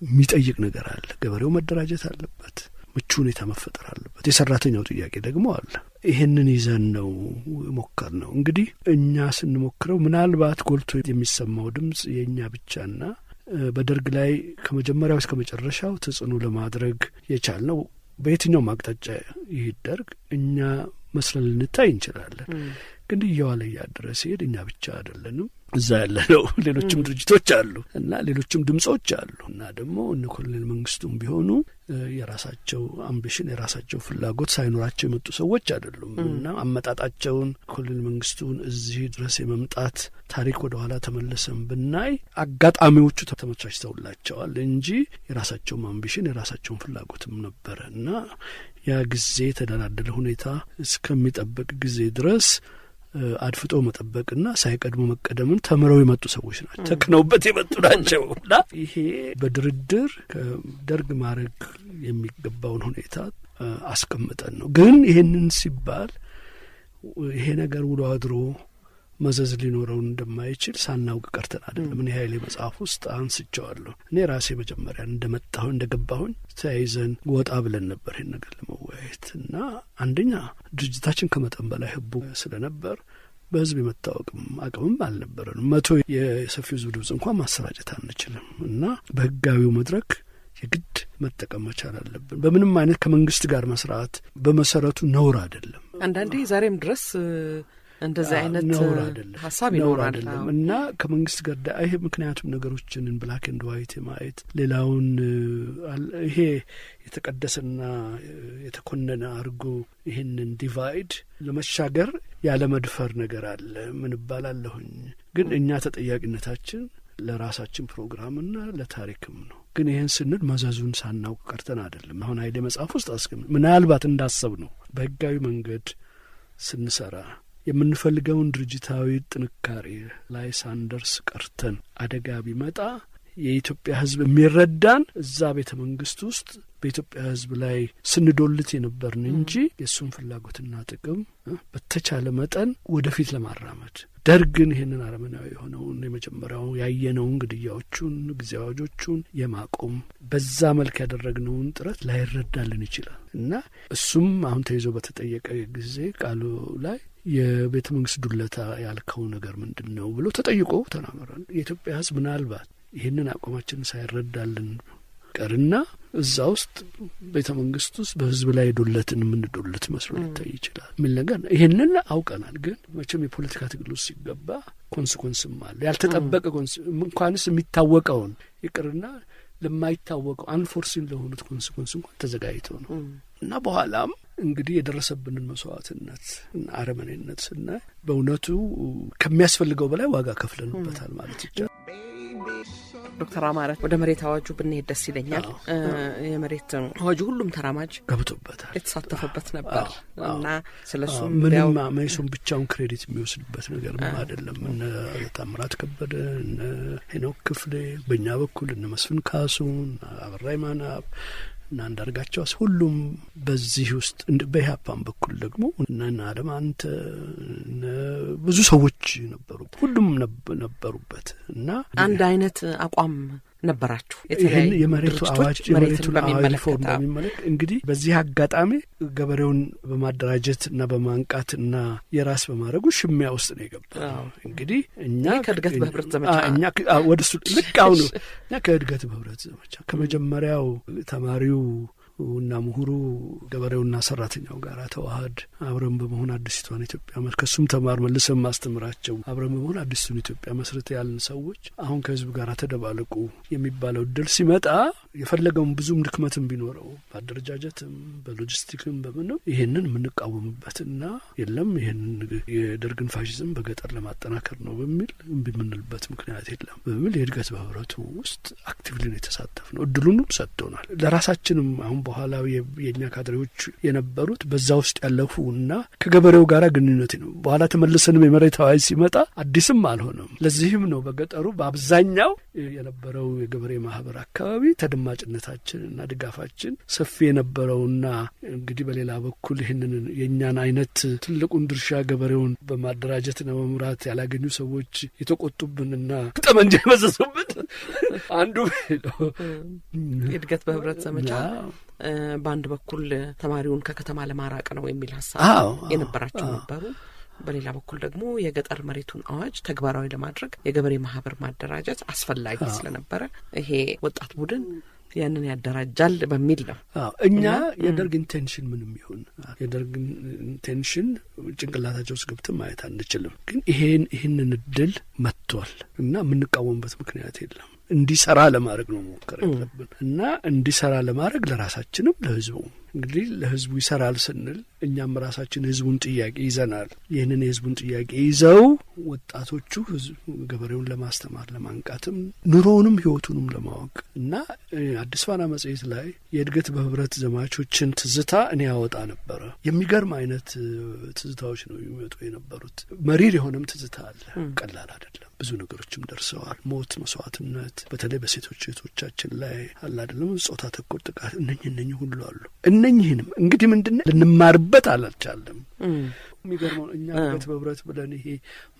የሚጠይቅ ነገር አለ። ገበሬው መደራጀት አለበት። ምቹ ሁኔታ መፈጠር አለበት። የሰራተኛው ጥያቄ ደግሞ አለ። ይህንን ይዘን ነው ሞከር ነው እንግዲህ እኛ ስንሞክረው ምናልባት ጎልቶ የሚሰማው ድምጽ የእኛ ብቻና በደርግ ላይ ከመጀመሪያው እስከ መጨረሻው ተጽዕኖ ለማድረግ የቻልነው በየትኛውም አቅጣጫ ይደርግ እኛ መስለን ልንታይ እንችላለን። ግን እየዋለ እያደረ ሲሄድ እኛ ብቻ አይደለንም እዛ ያለነው፣ ሌሎችም ድርጅቶች አሉ እና ሌሎችም ድምጾች አሉ እና ደግሞ እነ ኮሎኔል መንግስቱም ቢሆኑ የራሳቸው አምቢሽን የራሳቸው ፍላጎት ሳይኖራቸው የመጡ ሰዎች አይደሉም እና አመጣጣቸውን ኮሎኔል መንግስቱን እዚህ ድረስ የመምጣት ታሪክ ወደ ኋላ ተመለሰን ብናይ አጋጣሚዎቹ ተመቻችተውላቸዋል እንጂ የራሳቸውም አምቢሽን የራሳቸውን ፍላጎትም ነበረ እና ያ ጊዜ የተደላደለ ሁኔታ እስከሚጠበቅ ጊዜ ድረስ አድፍጦ መጠበቅና ሳይቀድሙ መቀደምን ተምረው የመጡ ሰዎች ናቸው። ተክነውበት የመጡ ናቸው እና ይሄ በድርድር ከደርግ ማድረግ የሚገባውን ሁኔታ አስቀምጠን ነው። ግን ይሄንን ሲባል ይሄ ነገር ውሎ አድሮ መዘዝ ሊኖረው እንደማይችል ሳናውቅ ቀርተን አይደለም። እኔ ኃይሌ መጽሐፍ ውስጥ አንስቼዋለሁ። እኔ ራሴ መጀመሪያ እንደገባሁኝ ተያይዘን ወጣ ብለን ነበር ይሄን ነገር ለመወያየት እና አንደኛ ድርጅታችን ከመጠን በላይ ህቡ ስለነበር በህዝብ የመታወቅም አቅምም አልነበረንም። 100 የሰፊው ህዝብ ድምጽ እንኳን ማሰራጨት አንችልም እና በህጋዊው መድረክ የግድ መጠቀም መቻል አለብን። በምንም አይነት ከመንግስት ጋር መስራት በመሰረቱ ነውር አይደለም።
አንዳንዴ ዛሬም ድረስ እንደዚህ አይነት ሀሳብ ይኖራል
እና ከመንግስት ጋር ይሄ ምክንያቱም ነገሮችን ብላክ ኤንድ ዋይት የማየት ሌላውን ይሄ የተቀደሰና የተኮነነ አድርጎ ይህንን ዲቫይድ ለመሻገር ያለ መድፈር ነገር አለ። ምን ባላለሁኝ ግን እኛ ተጠያቂነታችን ለራሳችን ፕሮግራምና ለታሪክም ነው። ግን ይህን ስንል መዘዙን ሳናውቅ ቀርተን አይደለም። አሁን ኃይሌ መጽሐፍ ውስጥ ምናልባት እንዳሰብ ነው በህጋዊ መንገድ ስንሰራ የምንፈልገውን ድርጅታዊ ጥንካሬ ላይ ሳንደርስ ቀርተን አደጋ ቢመጣ የኢትዮጵያ ህዝብ የሚረዳን እዛ ቤተ መንግስት ውስጥ በኢትዮጵያ ህዝብ ላይ ስንዶልት የነበርን እንጂ የእሱን ፍላጎትና ጥቅም በተቻለ መጠን ወደፊት ለማራመድ ደርግን ይህንን አረመናዊ የሆነውን የመጀመሪያው ያየነውን ግድያዎቹን፣ ጊዜ አዋጆቹን የማቆም በዛ መልክ ያደረግነውን ጥረት ላይረዳልን ይችላል እና እሱም አሁን ተይዞ በተጠየቀ ጊዜ ቃሉ ላይ የቤተ መንግስት ዱለታ ያልከው ነገር ምንድን ነው ብሎ ተጠይቆ ተናገራል። የኢትዮጵያ ህዝብ ምናልባት ይህንን አቋማችንን ሳይረዳልን ቀርና እዛ ውስጥ ቤተ መንግስት ውስጥ በህዝብ ላይ ዶለትን የምንዶለት መስሎ ሊታይ ይችላል የሚል ነገር ነው። ይህንን አውቀናል። ግን መቼም የፖለቲካ ትግል ውስጥ ሲገባ ኮንስኮንስም አለ። ያልተጠበቀ እንኳንስ የሚታወቀውን ይቅርና ለማይታወቀው አንፎርሲን ለሆኑት ኮንስኮንስ እንኳን ተዘጋጅተው ነው እና በኋላም እንግዲህ የደረሰብንን መስዋዕትነት እና አረመኔነት ስናይ በእውነቱ ከሚያስፈልገው በላይ ዋጋ ከፍለንበታል ማለት ይቻላል።
ዶክተር አማረ ወደ መሬት አዋጁ ብንሄድ ደስ ይለኛል። የመሬት አዋጁ ሁሉም ተራማጅ
ገብቶበታል፣
የተሳተፈበት ነበር እና ስለሱ
ምንም መይሶን ብቻውን ክሬዲት የሚወስድበት ነገር አይደለም። እነ ታምራት ከበደ፣ እነ ሄኖክ ክፍሌ፣ በእኛ በኩል እነ መስፍን ካሱን፣ አበራይ ማናብ እና አንዳርጋቸው ሁሉም በዚህ ውስጥ በኢህአፓም በኩል ደግሞ እና አለማንተ ብዙ ሰዎች ነበሩ። ሁሉም ነበሩበት እና
አንድ አይነት አቋም ነበራችሁ።
የመሬቱ አዋጅ የመሬቱን አዋጅ ፎርም በሚመለከት እንግዲህ በዚህ አጋጣሚ ገበሬውን በማደራጀት እና በማንቃት እና የራስ በማድረጉ ሽሚያ ውስጥ ነው የገባው። እንግዲህ እኛ
ከእድገት በህብረት ዘመቻ
እኛ ወደሱ ልክ አሁን እኛ ከእድገት በህብረት ዘመቻ ከመጀመሪያው ተማሪው እና ምሁሩ ገበሬውና ሰራተኛው ጋር ተዋሃድ አብረን በመሆን አዲስቷን ኢትዮጵያ ከሱም ተማር መልሰን ማስተምራቸው አብረን በመሆን አዲስቱን ኢትዮጵያ መስርተ ያልን ሰዎች አሁን ከህዝብ ጋር ተደባለቁ የሚባለው ድል ሲመጣ የፈለገውን ብዙም ድክመትም ቢኖረው በአደረጃጀትም በሎጂስቲክም በምንም ይሄንን የምንቃወምበትና የለም ይሄንን የደርግን ፋሽዝም በገጠር ለማጠናከር ነው በሚል እምቢ የምንልበት ምክንያት የለም በሚል የእድገት በህብረቱ ውስጥ አክቲቭሊ የተሳተፍ ነው። እድሉንም ሰጥቶናል። ለራሳችንም አሁን በኋላ የኛ ካድሬዎች የነበሩት በዛ ውስጥ ያለፉና ከገበሬው ጋር ግንኙነት ነው። በኋላ ተመልሰንም የመሬት አዋጅ ሲመጣ አዲስም አልሆነም። ለዚህም ነው በገጠሩ በአብዛኛው የነበረው የገበሬ ማህበር አካባቢ ተደማጭነታችንና ድጋፋችን ሰፊ የነበረውና እንግዲህ በሌላ በኩል ይህንን የኛን አይነት ትልቁን ድርሻ ገበሬውን በማደራጀትና በመምራት ያላገኙ ሰዎች የተቆጡብንና ጠመንጃ የመዘዙብን አንዱ
የእድገት በህብረት ዘመቻ በአንድ በኩል ተማሪውን ከከተማ ለማራቅ ነው የሚል ሀሳብ የነበራቸው ነበሩ። በሌላ በኩል ደግሞ የገጠር መሬቱን አዋጅ ተግባራዊ ለማድረግ የገበሬ ማህበር ማደራጀት አስፈላጊ ስለነበረ ይሄ ወጣት ቡድን ያንን ያደራጃል በሚል ነው።
እኛ የደርግ ኢንቴንሽን ምንም ይሁን የደርግ ኢንቴንሽን ጭንቅላታቸው ውስጥ ገብተን ማየት አንችልም። ግን ይህንን እድል መጥቷል እና የምንቃወምበት ምክንያት የለም። እንዲሰራ ለማድረግ ነው ሞከረ ያለብን እና እንዲሰራ ለማድረግ ለራሳችንም ለህዝቡ እንግዲህ ለህዝቡ ይሰራል ስንል እኛም ራሳችን ህዝቡን ጥያቄ ይዘናል። ይህንን የህዝቡን ጥያቄ ይዘው ወጣቶቹ ገበሬውን ለማስተማር ለማንቃትም ኑሮውንም ህይወቱንም ለማወቅ እና አዲስ ፋና መጽሔት ላይ የእድገት በህብረት ዘማቾችን ትዝታ እኔ ያወጣ ነበረ። የሚገርም አይነት ትዝታዎች ነው የሚመጡ የነበሩት። መሪር የሆነም ትዝታ አለ፣ ቀላል አይደለም። ብዙ ነገሮችም ደርሰዋል። ሞት፣ መስዋዕትነት በተለይ በሴቶች እህቶቻችን ላይ አለ አይደለም፣ ጾታ ተኮር ጥቃት እነኚህ ሁሉ አሉ። እነኚህንም እንግዲህ ምንድነው ልንማርበት አላልቻለም። የሚገርመው እኛ እድገት በህብረት ብለን ይሄ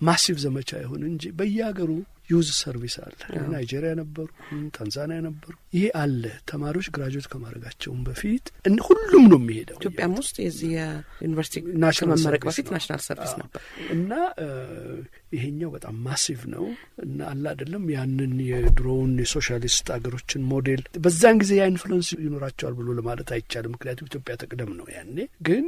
ማሲቭ ዘመቻ ይሁን እንጂ በየሀገሩ ዩዝ ሰርቪስ አለ። ናይጄሪያ ነበሩ፣ ታንዛኒያ ነበሩ። ይሄ አለ። ተማሪዎች ግራጁዌት ከማድረጋቸውም በፊት ሁሉም ነው የሚሄደው።
ኢትዮጵያም ውስጥ የዚህ የዩኒቨርሲቲ ከመመረቅ በፊት ናሽናል ሰርቪስ ነበር
እና ይሄኛው በጣም ማሲቭ ነው እና አለ አይደለም ያንን የድሮውን የሶሻሊስት አገሮችን ሞዴል በዛን ጊዜ ያ ኢንፍሉዌንስ ይኖራቸዋል ብሎ ለማለት አይቻልም። ምክንያቱም ኢትዮጵያ ተቅደም ነው ያኔ። ግን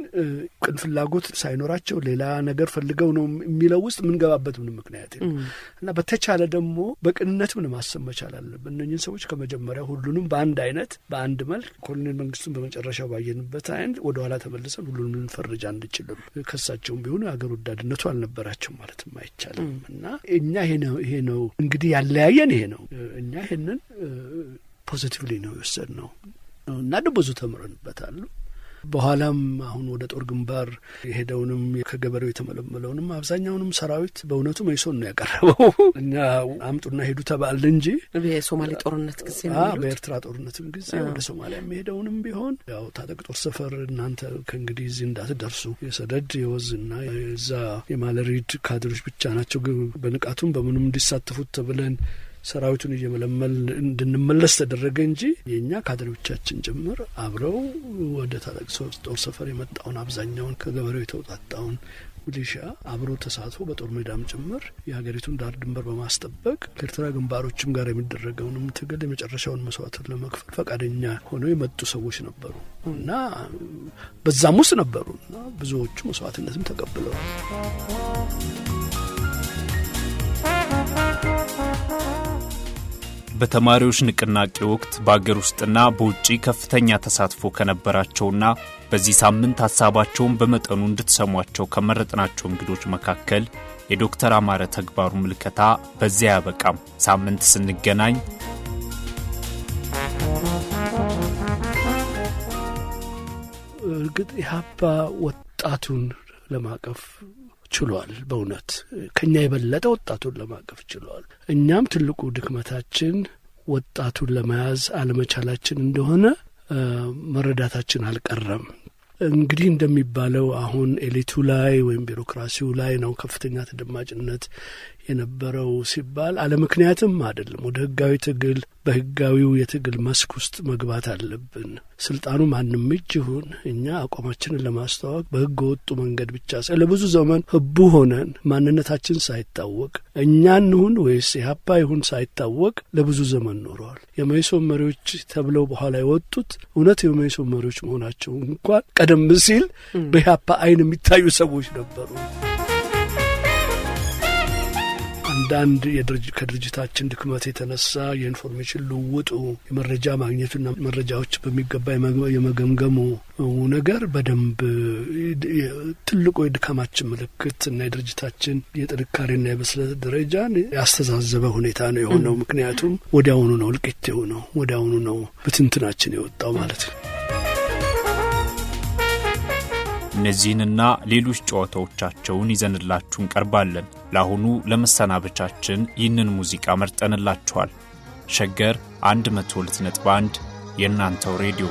ቅን ፍላጎት ሳይኖራቸው ሌላ ነገር ፈልገው ነው የሚለው ውስጥ የምንገባበት ምንም ምክንያት የለም እና በተቻለ ደግሞ በቅንነት ምን ማሰብ መቻል አለብን። እነኚህን ሰዎች ከመጀመሪያ ሁሉንም በአንድ አይነት በአንድ መልክ ኮሎኔል መንግስቱን በመጨረሻው ባየንበት አይነት ወደ ኋላ ተመልሰን ሁሉንም ልንፈርጅ አንችልም። ከሳቸውም ቢሆኑ የሀገር ወዳድነቱ አልነበራቸው ማለትም አይቻልም። እና እኛ ይሄ ነው እንግዲህ ያለያየን ይሄ ነው። እኛ ይሄንን ፖዚቲቭሊ ነው የወሰድነው እና ብዙ ተምረንበታል። በኋላም አሁን ወደ ጦር ግንባር የሄደውንም ከገበሬው የተመለመለውንም አብዛኛውንም ሰራዊት በእውነቱ መይሶን ነው ያቀረበው። እኛ አምጡና ሄዱ ተባል እንጂ
በሶማሌ ጦርነት ጊዜ
በኤርትራ ጦርነትም ጊዜ ወደ ሶማሊያ የሚሄደውንም ቢሆን ያው ታጠቅ ጦር ሰፈር እናንተ ከእንግዲህ እዚህ እንዳትደርሱ የሰደድ የወዝና የዛ የማለሪድ ካድሮች ብቻ ናቸው በንቃቱም በምንም እንዲሳተፉት ተብለን ሰራዊቱን እየመለመል እንድንመለስ ተደረገ እንጂ የኛ ካድሬዎቻችን ጭምር አብረው ወደ ታጠቅ ጦር ሰፈር የመጣውን አብዛኛውን ከገበሬው የተውጣጣውን ሚሊሻ አብሮ ተሳትፎ በጦር ሜዳም ጭምር የሀገሪቱን ዳር ድንበር በማስጠበቅ ከኤርትራ ግንባሮችም ጋር የሚደረገውንም ትግል የመጨረሻውን መስዋዕትን ለመክፈል ፈቃደኛ ሆነው የመጡ ሰዎች ነበሩ እና በዛም ውስጥ ነበሩ እና ብዙዎቹ መስዋዕትነትም ተቀብለዋል።
በተማሪዎች ንቅናቄ ወቅት በአገር ውስጥና በውጪ ከፍተኛ ተሳትፎ ከነበራቸውና በዚህ ሳምንት ሐሳባቸውን በመጠኑ እንድትሰሟቸው ከመረጥናቸው እንግዶች መካከል የዶክተር አማረ ተግባሩ ምልከታ በዚያ ያበቃም። ሳምንት ስንገናኝ
እርግጥ ኢህአፓ ወጣቱን ለማቀፍ ችሏል። በእውነት ከኛ የበለጠ ወጣቱን ለማቀፍ ችሏል። እኛም ትልቁ ድክመታችን ወጣቱን ለመያዝ አለመቻላችን እንደሆነ መረዳታችን አልቀረም። እንግዲህ እንደሚባለው አሁን ኤሊቱ ላይ ወይም ቢሮክራሲው ላይ ነው ከፍተኛ ተደማጭነት የነበረው ሲባል አለምክንያትም አይደለም። ወደ ህጋዊ ትግል በህጋዊው የትግል መስክ ውስጥ መግባት አለብን። ስልጣኑ ማንም እጅ ይሁን እኛ አቋማችንን ለማስተዋወቅ በህገ ወጡ መንገድ ብቻ ለብዙ ዘመን ህቡ ሆነን ማንነታችን ሳይታወቅ እኛ እንሁን ወይስ ኢህአፓ ይሁን ሳይታወቅ ለብዙ ዘመን ኖረዋል። የመኢሶን መሪዎች ተብለው በኋላ የወጡት እውነት የመኢሶን መሪዎች መሆናቸው እንኳን ቀደም ሲል በኢህአፓ አይን የሚታዩ ሰዎች ነበሩ። አንዳንድ ከድርጅታችን ድክመት የተነሳ የኢንፎርሜሽን ልውውጡ የመረጃ ማግኘቱና መረጃዎች በሚገባ የመገምገሙ ነገር በደንብ ትልቁ የድካማችን ምልክት እና የድርጅታችን የጥንካሬና የብስለት ደረጃን ያስተዛዘበ ሁኔታ ነው የሆነው። ምክንያቱም ወዲያውኑ ነው እልቂት የሆነው፣ ወዲያውኑ ነው ብትንትናችን የወጣው ማለት ነው።
እነዚህንና ሌሎች ጨዋታዎቻቸውን ይዘንላችሁ እንቀርባለን። ለአሁኑ ለመሰናበቻችን ይህንን ሙዚቃ መርጠንላችኋል። ሸገር 102.1 የእናንተው ሬዲዮ